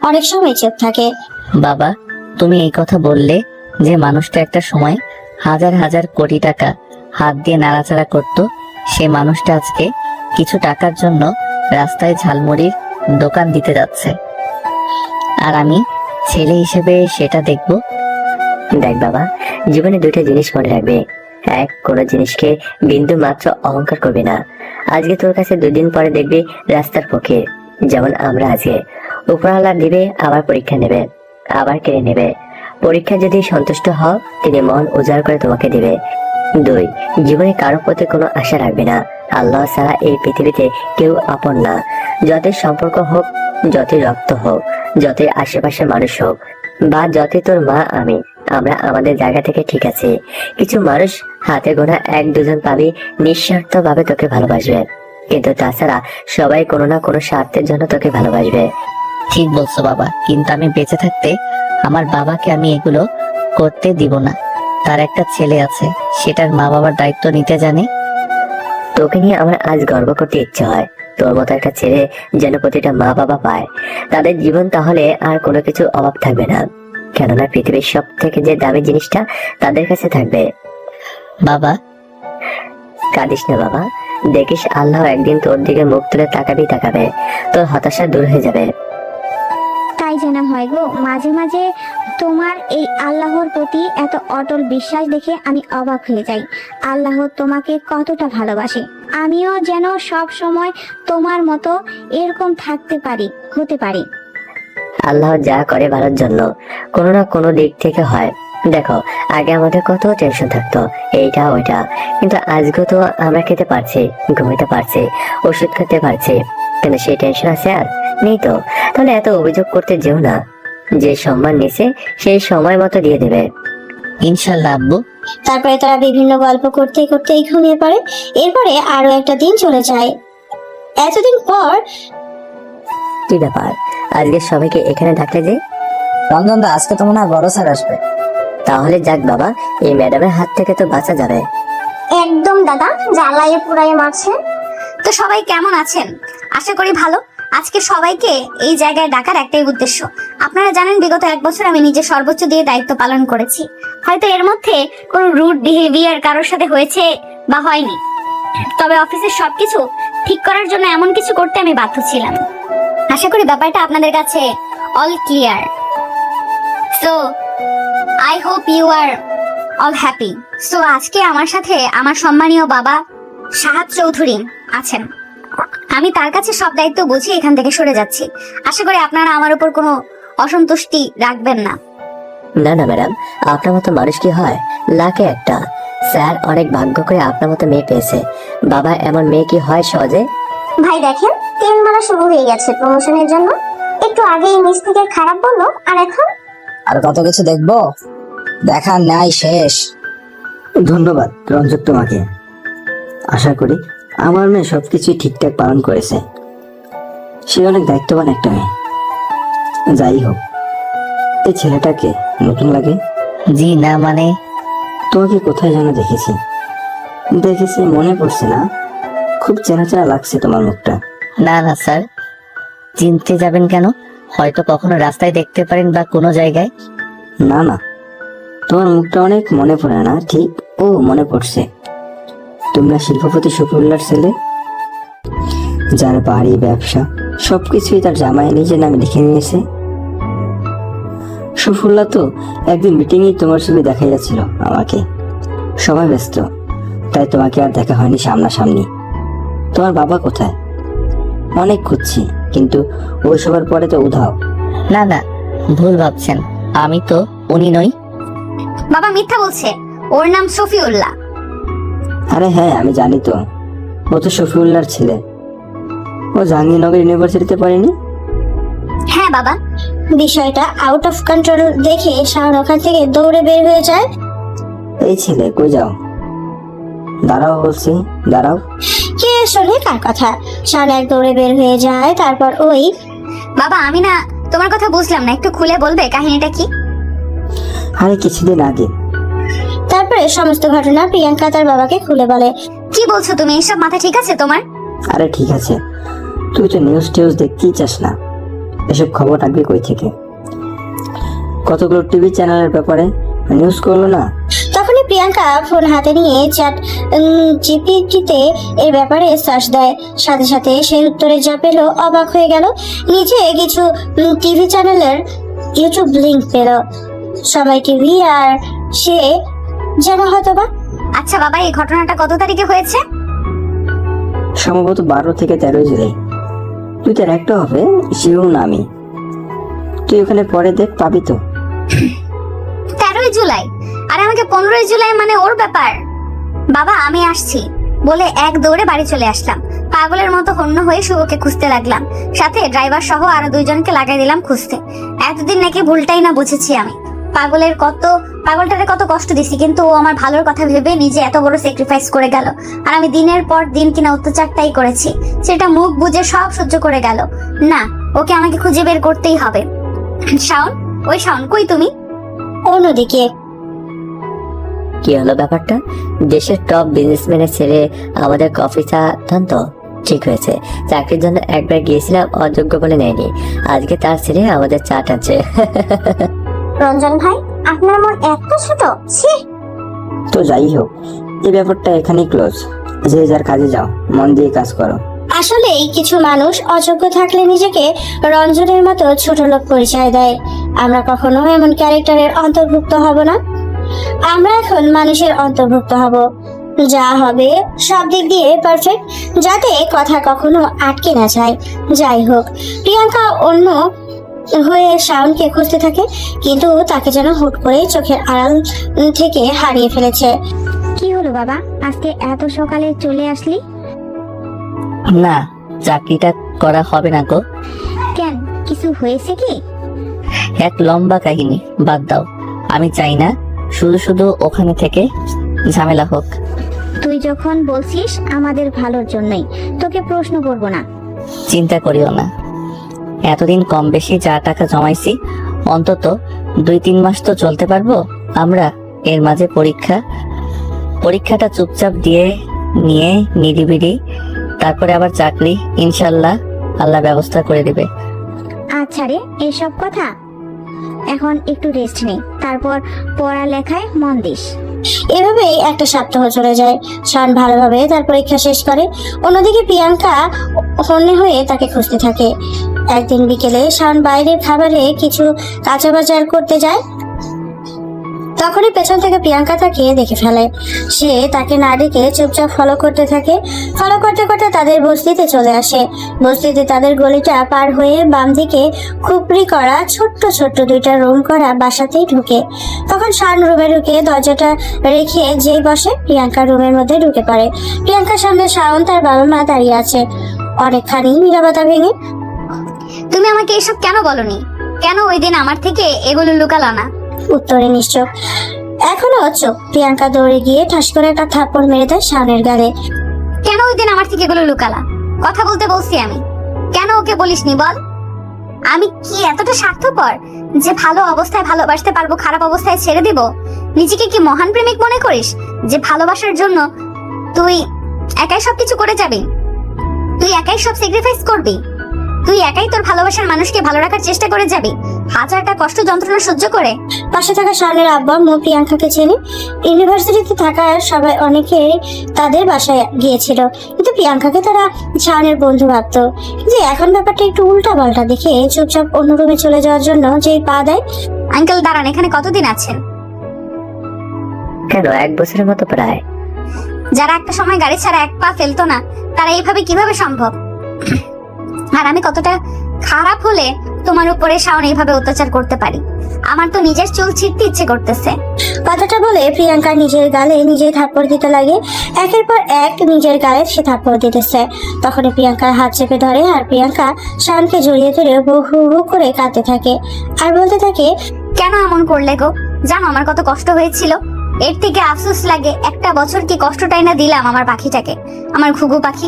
অনেক সময় চুপ থাকে। বাবা, তুমি এই কথা বললে যে মানুষটা একটা সময় হাজার হাজার কোটি টাকা হাত দিয়ে নাড়াচাড়া করত, সে মানুষটা আজকে কিছু টাকার জন্য রাস্তায় ঝালমুড়ির দোকান দিতে যাচ্ছে, আর আমি ছেলে হিসেবে সেটা দেখব। দেখ বাবা, জীবনে দুইটা জিনিস মনে রাখবে। এক, কোনো জিনিসকে বিন্দু মাত্র অহংকার করবি না। আজকে তোর কাছে 2 দিন পরে দেখবি রাস্তার ফকির, যেমন আমরা আজকে। উপরওয়ালা দিবে, আবার পরীক্ষা নেবে, আবার কেড়ে নেবে। পরীক্ষা যদি সন্তুষ্ট হও, তিনি মন উজাড় করে তোমাকে দিবে। 2, জীবনে কারোর প্রতি কোনো আশা রাখবে না। আল্লাহ ছাড়া এই পৃথিবীতে কেউ আপন না। যতই সম্পর্ক হোক, যতই রক্ত হোক, যতই আশেপাশে মানুষ হোক, বা যতই তোর মা আমি, আমরা আমাদের জায়গা থেকে ঠিক আছে। কিছু মানুষ হাতে গোনা 1-2 পাবি নিঃস্বার্থ ভাবে তোকে ভালোবাসবে, কিন্তু তাছাড়া সবাই কোনো না কোনো স্বার্থের জন্য তোকে ভালোবাসবে। ঠিক বলছো বাবা, কিন্তু আমি বেঁচে থাকতে আমার বাবাকে আমি এগুলো করতে দিব না। তার একটা ছেলে আছে, সেটার মা বাবার দায়িত্ব নিতে জানে। তোকে নিয়ে আমার আজ গর্ব করতে ইচ্ছে হয়। তোর মতো একটা ছেলে যেন প্রতিটা মা বাবা পায়, তাদের জীবন তাহলে আর কোনো কিছু অভাব থাকবে না। কেননা পৃথিবীর সব থেকে যে দামি জিনিসটা তাদের কাছে থাকবে। বাবা, কাঁদিস না বাবা, দেখিস আল্লাহ একদিন তোর দিকে মুখ তুলে তাকাবে, তোর হতাশা দূর হয়ে যাবে। তাই যেন হয় গো। মাঝে মাঝে তোমার এই আল্লাহর প্রতি এত অটল বিশ্বাস দেখে আমি অবাক হয়ে যাই। আল্লাহ তোমাকে কতটা ভালোবাসে। আমিও যেন সব সময় তোমার মতো এরকম থাকতে পারি, হতে পারি। আল্লাহ যা করে ভালোর জন্য, কোনো না কোনো দিক থেকে হয়। দেখো, আগে আমাদের কত টেনশন থাকতো, এইটা ওইটা, কিন্তু আজকে তো আমরা খেতে পারছি, ঘুমাতে পারছি, ওষুধ খেতে পারছি, কিন্তু সেই টেনশন আছে আর নেই তো। তাহলে এত অভিযোগ করতে যেও না। যে সম্মান নিছে সেই সময় মতো দিয়ে দেবে। ইনশাল্লাহ আব্বু। তারপরে তারা বিভিন্ন গল্প করতে করতেই ঘুমিয়ে পড়ে। এরপরে আরো একটা দিন চলে যায়। এতদিন পর কি ব্যাপার, আজকে সবাইকে এখানে ডাকলে যে? রঞ্জন দা, আজকে তো মনে হয় বড় স্যার আসবে। তাহলে যাক বাবা, এই ম্যাডামের হাত থেকে তো বাঁচা যাবে। একদম দাদা, জ্বালায়ে পুড়ায়ে মারছে। তো সবাই কেমন আছেন? আশা করি ভালো। আজকে সবাইকে এই জায়গায় ডাকার একটাই উদ্দেশ্য। আপনারা জানেন বিগত 1 বছর আমি নিজে সর্বোচ্চ দিয়ে দায়িত্ব পালন করেছি। হয়তো এর মধ্যে কোনো রুড বিহেভিয়ার কারোর সাথে হয়েছে বা হয়নি, তবে অফিসের সবকিছু ঠিক করার জন্য এমন কিছু করতে আমি বাধ্য ছিলাম। আশা করি ব্যাপারটা আপনাদের কাছে all clear. So I hope you are all happy. So আজকে আমার সাথে আমার সম্মানীয় বাবা সাহাদ চৌধুরী আছেন। আমি তার কাছে সব দায়িত্ব বুঝিয়ে এখান থেকে সরে যাচ্ছি। আশা করি আপনারা আমার উপর কোনো অসন্তুষ্টি রাখবেন না। না না ম্যাডাম, আপনার মতো মানুষ কি হয়? লাখে একটা। স্যার অনেক ভাগ্য করে আপনার মতো মেয়ে পেয়েছে। বাবা, এমন মেয়ে কি হয় সহজে? ভাই দেখেন, 3 মাস শুরু হয়ে গেছে প্রমোশনের জন্য। একটু আগেই নিচ থেকে খারাপ বললো, আর এখন আর কত কিছু দেখবো, দেখার নাই শেষ। ধন্যবাদ রঞ্জক তোমাকে। আশা করি আমার মেয়ে সবকিছু ঠিকঠাক পালন করেছে। সে অনেক দায়িত্ববান একটা মেয়ে। যাই হোক, এই ছেলেটাকে নতুন লাগে? জি না, মানে তোমাকে কোথায় যেন দেখেছি মনে পড়ছে না। খুব চেনা চেনা লাগছে তোমার মুখটা। না না স্যার, চিনতে যাবেন কেন? হয়তো কখনো রাস্তায় দেখতে পারেন বা কোনো জায়গায়। না না, তোমার মুখটা অনেক মনে পড়ে না ঠিক। ও মনে পড়ছে, তোমরা শিল্পপতি শফিউল্লাহর ছেলে। যার বাড়ি, ব্যবসা সবকিছুই তার জামাই নিজের নামে লিখে নিয়েছে। সফুল্লা তো একদিন মিটিংয়ে তোমার ছবি দেখাইয়াছিল আমাকে। সবাই ব্যস্ত, তাই তোমাকে আর দেখা হয়নি সামনাসামনি। তোমার বাবা কোথায়? অনেক খুঁজছি, কিন্তু ওই সবার পরে তো উধাও। না না, ভুল ভাবছেন, আমি তো উনি নই। বাবা মিথ্যা বলছে, ওর নাম সফিউল্লাহ। আরে হ্যাঁ, আমি জানি তো, ও তো শফিউল্লাহর ছেলে। ও জাহাঙ্গীরনগর ইউনিভার্সিটিতে পড়েনি? হ্যাঁ বাবা। বিষয়টা আউট অফ কন্ট্রোল দেখে শাওন ওখান থেকে দৌড়ে বের হয়ে যায়। এই ছেলে, কই যাও? দাঁড়াও বলছি, দাঁড়াও। কে শোনে কার কথা? শাওন এক দৌড়ে বের হয়ে যায়। তারপর ওই বাবা আমি না তোমার কথা বুঝলাম না, একটু খুলে বলবে কাহিনীটা কি? আরে কিছুদিন আগে। তারপরে সমস্ত ঘটনা প্রিয়াঙ্কা তার বাবাকে খুলে বলে। কি বলছো তুমি? এসব মাথা ঠিক আছে তোমার? আরে ঠিক আছে, তুই তো নিউজ টিউজ দেখতেই চাস না, এসব খবর রাখবি কই থেকে? কতগুলো টিভি চ্যানেলের ব্যাপারে নিউজ করলো না? তখনই প্রিয়াঙ্কা ফোন হাতে নিয়ে চ্যাট জিপিটিতে এর ব্যাপারে সার্চ দেয়। সাথে সাথে সে উত্তরে যা পেল অবাক হয়ে গেল। নিচে কিছু টিভি চ্যানেলের ইউটিউব লিংক পেল, সময় টিভি, আর সে যেন হয়তোবা। আচ্ছা বাবা, এই ঘটনাটা কত তারিখে হয়েছে? সম্ভবত 12 থেকে 13 জুলাই। তুই তার একটা হবে, শিও না আমি। তুই ওখানে পরে দেখ, পাবি তো। 13 জুলাই? আরে আমাকে 15 জুলাই মানে ওর ব্যাপার। বাবা আমি আসছি বলে এক দৌড়ে বাড়ি চলে আসলাম। পাগলের মতো হন্য হয়ে শুভকে খুঁজতে লাগলাম, সাথে ড্রাইভার সহ আরো 2 জনকে লাগাই দিলাম খুঁজতে। এতদিন নাকি ভুলটাই না বুঝেছি আমি। পাগলটারে কত কষ্ট দিছি, কিন্তু ও আমার ভালোর কথা ভেবে নিজে এত বড় স্যাক্রিফাইস করে গেল। আর আমি দিনের পর দিন কিনা অত্যাচারটাই করেছি, সেটা মুখ বুঝে সব সহ্য করে গেল। না, ওকে আমাকে খুঁজে বের করতেই হবে। শাওন, ওই শাওন কই তুমি? অন্যদিকে কি হলো ব্যাপারটা? দেশের টপ বিজনেসম্যানের ছেড়ে আমাদের কফি চা টান তো ঠিক হয়েছে। চাকরির জন্য একবার গিয়েছিলাম, অযোগ্য বলে নেয়নি। আজকে তার ছেড়ে আমাদের চা টানছে। রঞ্জন ভাই, আপনার মন এত ছোট? ছি। তো যাই হোক, এই ব্যাপারটা এখানেই ক্লোজ। যে যার কাজে যাও, মন দিয়ে কাজ করো। আসলেই কিছু মানুষ অযোগ্য থাকলে নিজেকে রঞ্জনের মতো ছোট লোক পরিচয় দেয়। আমরা কখনো এমন ক্যারেক্টারের অন্তর্ভুক্ত হব না। আমরা এখন মানুষের অন্তর্ভুক্ত হব, যা হবে সব দিক দিয়ে পারফেক্ট, যাতে কথা কখনো আটকে না যায়। যাই হোক, প্রিয়াঙ্কা অন্য হয়ে শাওনকে খুঁজতে থাকে, কিন্তু তাকে যেন হুট করে চোখের আড়াল থেকে হারিয়ে ফেলেছে। কি হলো বাবা, আজকে এত সকালে চলে আসলি? না, চাকরিটা করা হবে না গো। কেন, কিছু হয়েছে কি? এক লম্বা কাহিনী, বাদ দাও। আমি চাই না শুধু শুধু ওখানে থেকে ঝামেলা হোক। তুই যখন বলছিস আমাদের ভালোর জন্যই, তোকে প্রশ্ন করব না। চিন্তা করিও না, এতদিন কম বেশি যা টাকা জমাইছি, অন্তত 2-3 মাস তো চলতে পারবো আমরা। এর মাঝে পরীক্ষাটা চুপচাপ দিয়ে নিয়ে নিরিবিলি, তারপরে আবার চাকরি, ইনশাল্লাহ আল্লাহ ব্যবস্থা করে দিবে। আচ্ছা রে, এসব কথা এখন একটু রেস্ট নে, তারপর পড়ালেখায় মন দিস। এভাবেই একটা সপ্তাহ চলে যায়। শান ভালোভাবে তার পরীক্ষা শেষ করে। অন্যদিকে প্রিয়াঙ্কা হন্যে হয়ে তাকে খুঁজতে থাকে। একদিন বিকেলে শান বাইরের খাবারে কিছু কাঁচা বাজার করতে যায়। তখনই পেছন থেকে প্রিয়াঙ্কা তাকে দেখে ফেলে। সে তাকে না ডেকে চুপচাপ ফলো করতে থাকে। ফলো করতে করতে তাদের বস্তিতে চলে আসে। বস্তিতে তাদের গলিটা পার হয়ে বাম দিকে খুপড়ি করা ছোট্ট ছোট্ট 2টা রুম করা বাসাতেই ঢুকে। তখন শান রুমে ঢুকে দরজাটা রেখে যেই বসে, প্রিয়াঙ্কা রুমের মধ্যে ঢুকে পড়ে। প্রিয়াঙ্কার সামনে শাওন তার বাবা মা দাঁড়িয়ে আছে। অনেকখানি নীরবতা ভেঙে, তুমি আমাকে এসব কেন বলনি? কেন ওই দিন আমার থেকে এগুলো লুকালা না? উত্তরে নিশ্চুপ, এখনো চোখ। প্রিয়াঙ্কা দৌড়ে গিয়ে ঠাস করে একটা থাপ্পড় মেরে দেয় শাওনের গালে। কেন ওই দিন আমার থেকে এগুলো লুকালা? কথা বলতে বলছি আমি, কেন ওকে বলিসনি বল? আমি কি এতটা স্বার্থপর যে ভালো অবস্থায় ভালোবাসতে পারবো, খারাপ অবস্থায় ছেড়ে দিব? নিজেকে কি মহান প্রেমিক মনে করিস যে ভালোবাসার জন্য তুই একাই সবকিছু করে যাবি? তুই একাই সব স্যাক্রিফাইস করবি? তুই একাই তোর ভালোবাসার মানুষকে ভালো রাখার চেষ্টা করে যাবি? হাজারটা কষ্ট যন্ত্রণা সহ্য করে। পাশে থাকা শাওনের আব্বা আম্মু প্রিয়াঙ্কাকে চেনে। ইউনিভার্সিটিতে থাকা সবাই অনেকেই তাদের বাসায় গিয়েছিল, কিন্তু প্রিয়াঙ্কাকে তারা শাওনের বন্ধু ভাবতো। যে এখন ব্যাপারটা একটু উল্টা পাল্টা দেখে চুপচাপ অন্য রুমে চলে যাওয়ার জন্য যেই পা দেয়। আঙ্কেল দাঁড়ান, এখানে কতদিন আছেন? কেন, 1 বছরের মতো প্রায়। যারা একটা সময় গাড়ি ছাড়া এক পা ফেলতো না, তারা এইভাবে কিভাবে সম্ভব? আর আমি কতটা খারাপ হলে তোমার উপরে শাওন এইভাবে অত্যাচার করতে পারি? আমার তো নিজের চুল ছিঁড়তে ইচ্ছে করতেছে। কথাটা বলে প্রিয়াঙ্কা নিজের গালে নিজেই থাপ্পড় দিতে লাগে। একের পর এক নিজের গালে সে থাপ্পড় দিতেছে। তখনই প্রিয়াঙ্কার হাত চেপে ধরে আর প্রিয়াঙ্কা শাওনকে জড়িয়ে ধরে হু হু করে কাঁদতে থাকে আর বলতে থাকে, কেন এমন করলে গো? জানো আমার কত কষ্ট হয়েছিল? এর থেকে আফসোস লাগে একটা বছর কি কষ্টটাই না দিলাম আমার পাখিটাকে, আমার ঘুঘু পাখি।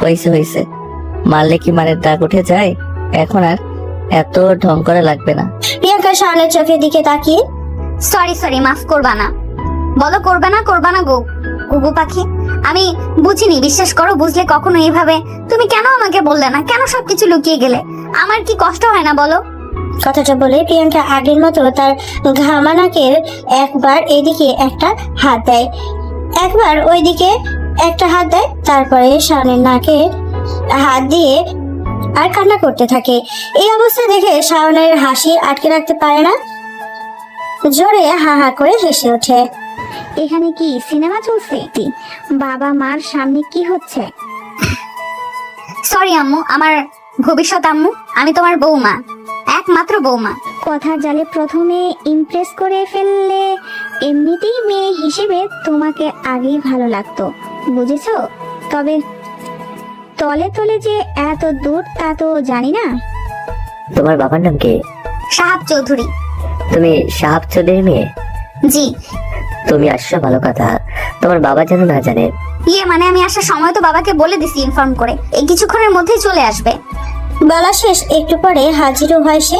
হয়েছে হয়েছে, মারলে কি মারের দাগ উঠে যায়? এখন আর এত ঢং করা লাগবে না। প্রিয়াঙ্কা শাওনের চোখের দিকে তাকিয়ে, সরি, মাফ করবা না। বলো করবে না গো ঘুঘু পাখি। আমি বুঝিনি, বিশ্বাস করো, বুঝলে কখনো এইভাবে তুমি কেন আমাকে বললে না? কেন সবকিছু লুকিয়ে গেলে? আমার কি কষ্ট হয় না বলো? কথাটা বলে প্রিয়াঙ্কা আগের মতো তার ঘামানাকের একবার এদিকে একটা হাত দেয়, একবার ওইদিকে একটা হাত দেয়, তারপরে শাওনের নাকে হাত দিয়ে আর কান্না করতে থাকে। এই অবস্থা দেখে শাওনের হাসি আটকে রাখতে পারে না, জোরে হা হা করে হেসে ওঠে। এখানে কি সিনেমা চলছে? বাবা মার সামনে কি হচ্ছে? সরি আম্মু, আমার ভবিষ্যৎ আম্মু। আমি তোমার বৌমা, একমাত্র বৌমা। কথার জালে প্রথমে ইমপ্রেস করে ফেললে এমনিতেই মেয়ে হিসেবে তোমাকে আগেই ভালো লাগতো, বুঝেছো? তবে তলে তলে যে এত দূর তা তো জানি না। তোমার বাবার নাম কি? সাহাব চৌধুরী। তুমি সাহাব চৌধুরীর মেয়ে? জি। তুমি আসছো, ভালো কথা। তোমার বাবা যেন না জানে। মানে আমি আসার সময় তো বাবাকে বলে দিছি ইনফর্ম করে, এই কিছুক্ষণের মধ্যেই চলে আসবে। বলা শেষ, একটু পরে হাজিরও হয় সে।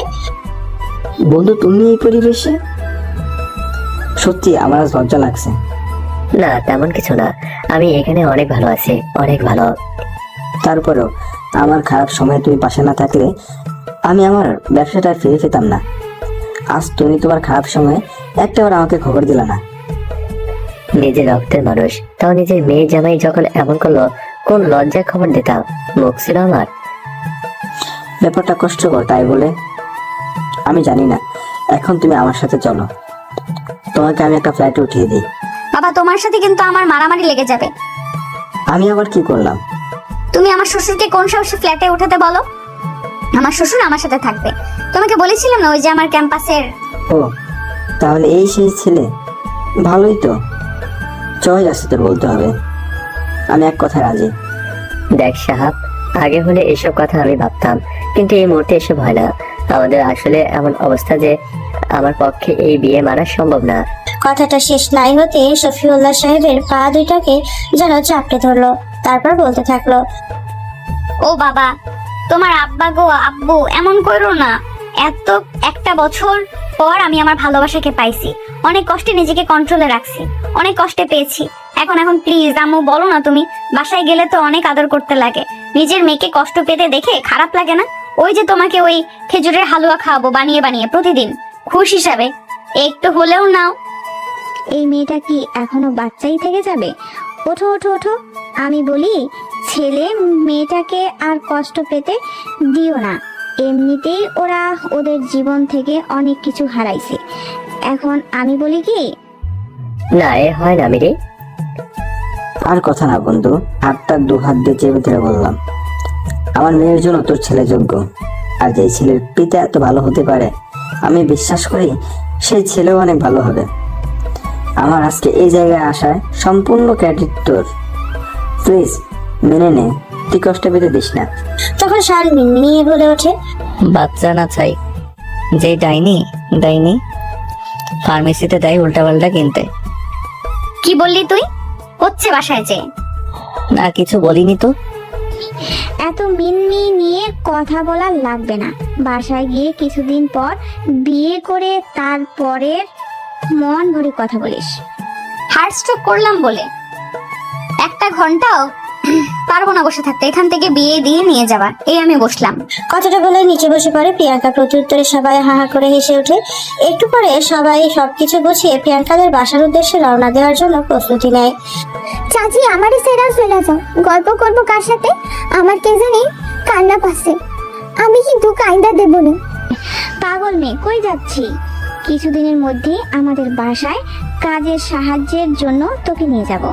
বন্ধু, তুমি এই পরিবেশে? সত্যি আমার আজ লজ্জা লাগছে। না, তেমন কিছু না। আমি এখানে অনেক ভালো আছি, অনেক ভালো। তারপরেও আমার খারাপ সময় তুমি পাশে না থাকলে আমি আমার ব্যবসাটা ফিরে পেতাম না। আজ তুমি তোমার খারাপ সময়ে একটাবার আমাকে খবর দিলা না। নিজের রক্তের মানুষ, তাও নিজের মেয়ে জামাই যখন এমন করলো, কোন লজ্জায় খবর দিতাম? মুখ ছিল আমার। ব্যাপারটা কষ্টকর, তাই বলে আমি জানি না। এখন তুমি আমার সাথে চলো, তোমাকে আমি একটা ফ্ল্যাটে উঠিয়ে দিই। বাবা, তোমার সাথে কিন্তু আমার মারামারি লেগে যাবে। আমি আবার কি করলাম? তুমি আমার শ্বশুরকে কোন সাহসে ফ্ল্যাটে উঠাতে বলো? আমার শ্বশুর আমার সাথে থাকবে। তোমাকে বলেছিলাম না, ওই যে আমার ক্যাম্পাসের। ও, তাহলে এই সেই ছেলে? ভালোই তো, চয়েস আছে তোর, বলতে হবে। আমি এক কথায় রাজি। দেখ সাহাব, আগে হলে এসব কথা আমি ভাবতাম, কিন্তু এই মুহূর্তে এসব হয় না। আমাদের আসলে এমন অবস্থা যে আমার পক্ষে এই বিয়ে মানা সম্ভব না। কথাটা শেষ নাই হতে শফিউল্লাহ সাহেবের পা দুইটাকে যেন চাপড়ে ধরলো, তারপর বলতে থাকলো, ও বাবা, তোমার আব্বা গো আব্বু, এমন করো না। এত একটা বছর পর আমি আমার ভালোবাসাকে পাইছি। অনেক কষ্টে নিজেকে কন্ট্রোলে রাখছি, অনেক কষ্টে পেয়েছি। এখন প্লিজ আম্মু, বলো না তুমি। বাসায় গেলে তো অনেক আদর করতে লাগে। নিজের মেয়েকে কষ্ট পেতে দেখে খারাপ লাগে না? ওই যে তোমাকে ওই খেজুরের হালুয়া খাওয়াবো বানিয়ে বানিয়ে প্রতিদিন, খুশ হিসাবে। একটু হলেও নাও। এই মেয়েটা কি এখনো বাচ্চাই থেকে যাবে? ওঠো ওঠো ওঠো। আমি বলি, ছেলে মেয়েটাকে আর কষ্ট পেতে দিও না। এমনিতেই ওরা ওদের জীবন থেকে অনেক কিছু হারাইছে। এখন আমি বলি কি, না, এ হয় না মিরি। আর কথা না বন্ধু, হাতটা 2 হাত দিয়ে চেপে ধরে বললাম, আমার মেয়ের জন্য তোর ছেলে যোগ্য। আর যে ছেলের পিতা এত ভালো হতে পারে, আমি বিশ্বাস করি সেই ছেলেও অনেক ভালো হবে। আমার আজকে এই জায়গায় আসায় সম্পূর্ণ ক্রেডিট তোর। প্লিজ মেনে নে, তুই কষ্ট পেতে দিস না। তখন শারমিন নিয়ে বলে ওঠে, বাচ্চা না চাই, যে ডাইনি ফার্মেসিতে দেয় উল্টাপাল্টা কিনতে। কি বললি তুই? হচ্ছে বাসায় যে? না, কিছু বলিনি তো। এত মিন্নি নিয়ে কথা বলা লাগবে না। বাসায় গিয়ে কিছুদিন পর বিয়ে করে তারপরে মন ভরে কথা বলিস। হার্ট স্ট্রোক করলাম বলে 1 ঘন্টাও পারবো না বসে থাকতে, এখান থেকে বিয়ে দিয়ে নিয়ে যাবা, এই আমি বসলাম। কথাটা বলে নিচে বসে পড়ে প্রিয়াঙ্কা। প্রত্যুত্তরে সবাই হাহা করে হেসে ওঠে। একটু পরে সবাই সবকিছু গুছিয়ে প্রিয়াঙ্কাদের বাসার উদ্দেশ্যে রওনা দেওয়ার জন্য প্রস্তুতি নেয়। চাচি আমারই সেরা চলে যাও, গল্প করবো কার সাথে? আমার কে জানি কান্না পাচ্ছে, আমি কিন্তু কাইন্দা দেব না। পাগল মেয়ে, কই যাচ্ছি? কিছুদিনের মধ্যে আমাদের বাসায় কাজের সাহায্যের জন্য তোকে নিয়ে যাব।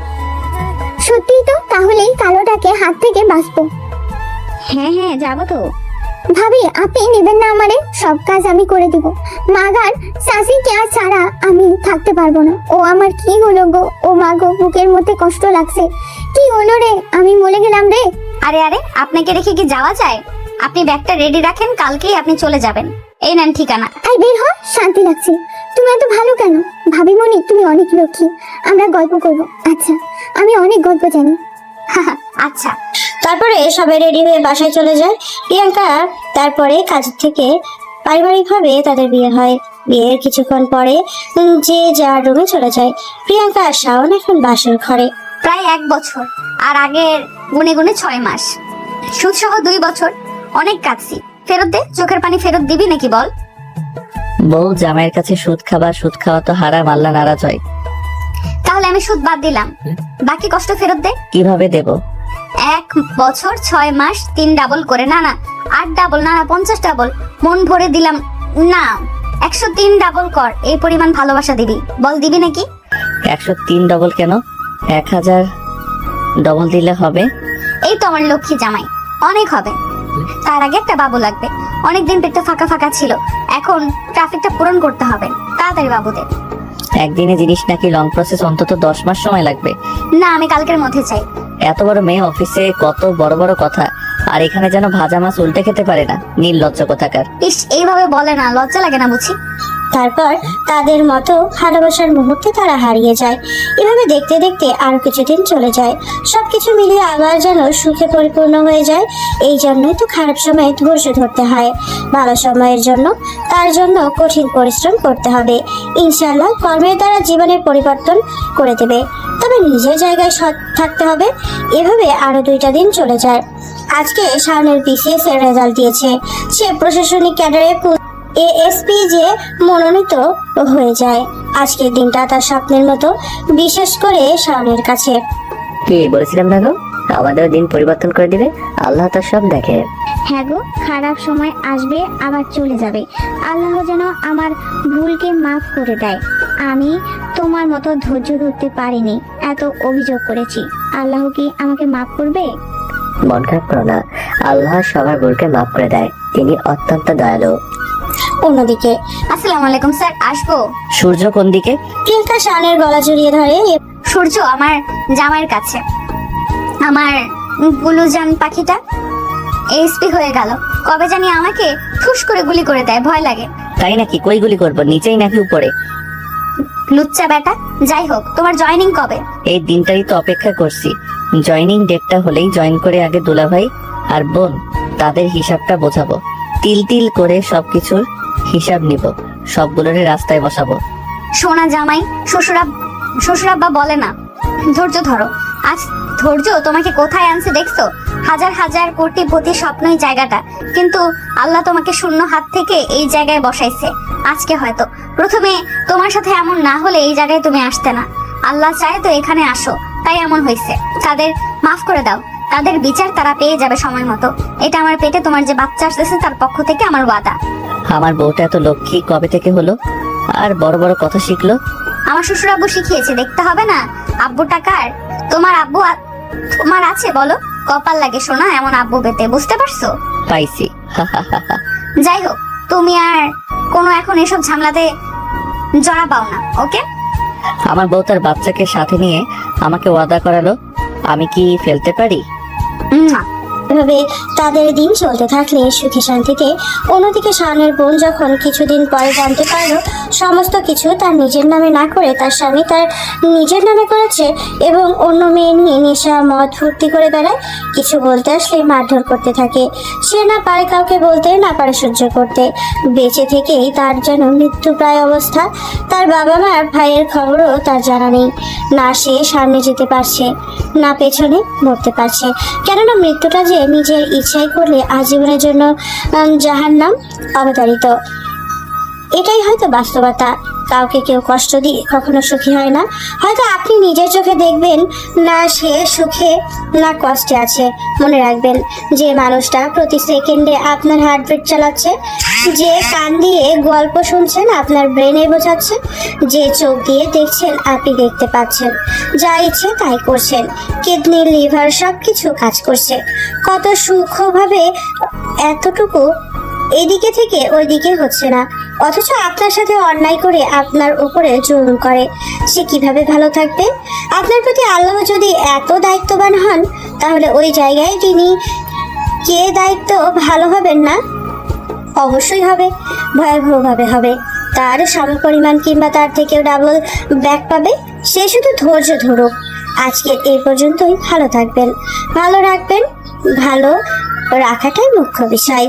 সত্যি তো? তাহলেই কালোটাকে হাত থেকে বাঁচবো। হ্যাঁ হ্যাঁ যাবো তো। ভাবি আপনি নেবেন না আমারে? সব কাজ আমি করে দিব। মাগার চাষিকে আর ছাড়া আমি থাকতে পারবো না। ও আমার কি হলো গো? ও মা গো, বুকের মধ্যে কষ্ট লাগছে। কি হলো রে? আমি মরে গেলাম রে। আরে আরে, আপনাকে রেখে কি যাওয়া যায়? আপনি ব্যাগটা রেডি রাখেন, কালকেই আপনি চলে যাবেন। এই নেন ঠিকানা। আই বের হ, শান্তি লাগছে। তুমি এত ভালো কেন? ভাবি মনি তুমি অনেক লক্ষ্মী। আমরা গল্প করব। আচ্ছা, আমি অনেক গল্প জানি। আচ্ছা। তারপরে সবাই রেডি হয়ে বাসায় চলে যায়। প্রিয়াঙ্কা তারপরে কাজ থেকে পারিবারিকভাবে তাদের বিয়ে হয়। বিয়ের কিছুক্ষণ পরে যে যার রুমে চলে যায়। প্রিয়াঙ্কা আর শাওন এখন বাসর ঘরে। প্রায় 1 বছর, আর আগের গুনে গুনে 6 মাস, সুদ সহ 2 বছর। অনেক কাটছি, ফেরত দে। চোখের পানি ফেরত দিবি নাকি বল? বউ জামাইয়ের কাছে সুদ খাওয়া তো হারাম, আল্লাহ নারাজ হয়। তাহলে আমি সুদ বাদ দিলাম, বাকি কষ্ট ফেরত দে। কিভাবে দেব? 1 বছর 6 মাস 3 ডাবল করে, না 8 ডাবল, না 50 ডাবল। মন ভরে দিলাম না, 103 ডাবল কর। এই পরিমাণ ভালোবাসা দিবি, বল দিবি নাকি? 103 ডবল কেন? 1000 ডবল দিলে হবে। এই তো আমার লক্ষ্মী জামাই, অনেক হবে। তার আগে একটা বাবু লাগবে, অনেকদিন পেটটা ফাঁকা ফাঁকা ছিল, এখন ট্রাফিকটা পূরণ করতে হবে। তাড়াতাড়ি বাবুদের। একদিনে জিনিস নাকি লং প্রসেস, অন্তত 10 মাস সময় লাগবে। না, আমি কালকের মধ্যে চাই। এত বড় মেয়ে, অফিসে কত বড় বড় কথা, আর এখানে যেন ভাজা মাছ উল্টে খেতে পারে না, নির্লজ্জ কোথাকার। ইস, এইভাবে বলে না, লজ্জা লাগে না বুঝি? তারপর তাদের মতো ভালোবাসার মুহূর্তে তারা হারিয়ে যায়। এভাবে দেখতে দেখতে আরো কিছুদিন চলে যায়। সবকিছু মিলিয়ে আবার যেন সুখে পরিপূর্ণ হয়ে যায়। এই জন্যই তো খারাপ সময়ে ধৈর্য ধরতে হয়। ভালো সময়ের জন্য তার জন্য কঠিন পরিশ্রম করতে হবে। ইনশাআল্লাহ কর্মের দ্বারা জীবনের পরিবর্তন করে দেবে, তবে নিজের জায়গায় সৎ থাকতে হবে। এভাবে আরো 2টা দিন চলে যায়। আজকে শাওনের বিসিএস এর রেজাল্ট দিয়েছে। সে প্রশাসনিক ক্যাডারে এএসপি যে মনোনীত হয়ে যায়। আজকের দিনটা তার স্বপ্নের মতো, বিশেষ করে শাওনের কাছে। কি বলেছিলাম না গো, আমাদের দিন পরিবর্তন করে দিবে, আল্লাহ তার সব দেখে। হ্যাঁ গো, খারাপ সময় আসবে আবার চলে যাবে। আল্লাহ যেন আমার ভুলকে মাফ করে দেয়। আমি তোমার মতো ধৈর্য ধরতে পারিনি, এত অভিযোগ করেছি। আল্লাহ কি আমাকে মাফ করবে? মন খারাপ করো না, আল্লাহ সবার ভুলকে মাফ করে দেয়, তিনি অত্যন্ত দয়ালু। অন্যদিকে আসসালামু আলাইকুম স্যার, আসবো? সূর্য কোন দিকে? প্রিয়াঙ্কা শাওনের গলা জড়িয়ে ধরে। সূর্য আমার জামাইয়ের কাছে। আমার গুলুজান পাখিটা এসপি হয়ে গেল। কবে জানি আমাকে ঠুস করে গুলি করে দেয়, ভয় লাগে। তাই নাকি? কই গুলি করবো, নিচেই নাকি উপরে? লুচ্চা বেটা। যাই হোক, তোমার জয়েনিং কবে? এই দিনটাই তো অপেক্ষা করছি। জয়েনিং ডেটটা হলেই জয়েন করে আগে দুলাভাই আর বোন তাদের হিসাবটা বোঝাবো, তিল তিল করে সবকিছুর হিসাব নিব, সবগুলোরে রাস্তায় বসাবো। সোনা জামাই, শ্বশুরাব্বা বলে না ধৈর্য ধরো। আজ ধৈর্য তোমাকে কোথায় আনছে দেখছো? হাজার হাজার কোটিপতি স্বপ্নই জায়গাটা, কিন্তু আল্লাহ তোমাকে শূন্য হাত থেকে এই জায়গায় বসাইছে। আজকে হয়তো প্রথমে তোমার সাথে এমন না হলে এই জায়গায় তুমি আসতে না। আল্লাহ চায় তো এখানে আসো, তাই এমন হয়েছে। তাদের মাফ করে দাও, তাদের বিচার তারা পেয়ে যাবে সময় মতো। এটা আমার পেটে তোমার যে বাচ্চা আসতেছে তার পক্ষ থেকে আমার ওয়াদা। আমার বউটা এত লক্ষ্মী কবে থেকে হলো, আর বড় বড় কথা শিখলো? আমার শ্বশুর আব্বু শিখিয়েছে, দেখতে হবে না? আব্বু টাকার তোমার আব্বু তোমার আছে বলো? কপাল লাগে শোনা এমন আব্বু পেতে, বুঝতে পারছো? পাইছি। যাই হোক, তুমি আর কোনো এখন এসব ঝামেলাতে জড়া পাও না, ওকে? আমার বউ তার বাচ্চাকে সাথে নিয়ে আমাকে ওয়াদা করালো, আমি কি ফেলতে পারি? এভাবে তাদের দিন চলতে থাকলে সুখে শান্তিতে। অন্যদিকে শাওনের বোন যখন কিছুদিন পরে জানতে পারলো সমস্ত কিছু তার নিজের নামে না করে তার স্বামী তার নিজের নামে করেছে এবং অন্য মেয়ে নিয়ে নেশা মদ ফুর্তি করে বেড়ায়, কিছু বলতে আসলে মারধর করতে থাকে। সে না পারে কাউকে বলতে, না পারে সহ্য করতে। বেঁচে থেকেই তার যেন মৃত্যুপ্রায় অবস্থা। তার বাবা মার ভাইয়ের খবরও তার জানা নেই। না সে সামনে যেতে পারছে, না পেছনে মরতে পারছে। কেননা মৃত্যুটা যে নিজের ইচ্ছাই করলে আজীবনের জন্য জাহান্নাম অবতারিত। এটাই হয়তো বাস্তবতা। কাউকে কেউ কষ্ট দিয়ে কখনো সুখী হয় না। হয়তো আপনি নিজের চোখে দেখবেন না সে সুখে না কষ্টে আছে। মনে রাখবেন, যে মানুষটা প্রতি সেকেন্ডে আপনার হার্টবিট চালাচ্ছে, যে কান দিয়ে গল্প শুনছেন আপনার ব্রেনে বোঝাচ্ছে, যে চোখ দিয়ে দেখছেন আপনি দেখতে পাচ্ছেন, যা ইচ্ছে তাই করছেন, কিডনি লিভার সবকিছু কাজ করছে কত সূক্ষ্মভাবে, এতটুকু এদিকে থেকে ওইদিকে হচ্ছে না, অথচ আপনার সাথে অন্যায় করে আপনার উপরে জুলুম করে। সে কিভাবে ভালো থাকবে? আপনার প্রতি আল্লাহ যদি এত দায়িত্ববান হন, তাহলে ওই জায়গায় তিনি কে দায়িত্ব ভালো হবেন না? অবশ্যই হবে, ভয়াবহভাবে হবে। তার সমপরিমাণ কিংবা তার থেকেও ডাবল ব্যাক পাবে। সে শুধু ধৈর্য ধরুক। আজকে এই পর্যন্তই। ভালো থাকবেন, ভালো রাখবেন, ভালো রাখাটাই মুখ্য বিষয়।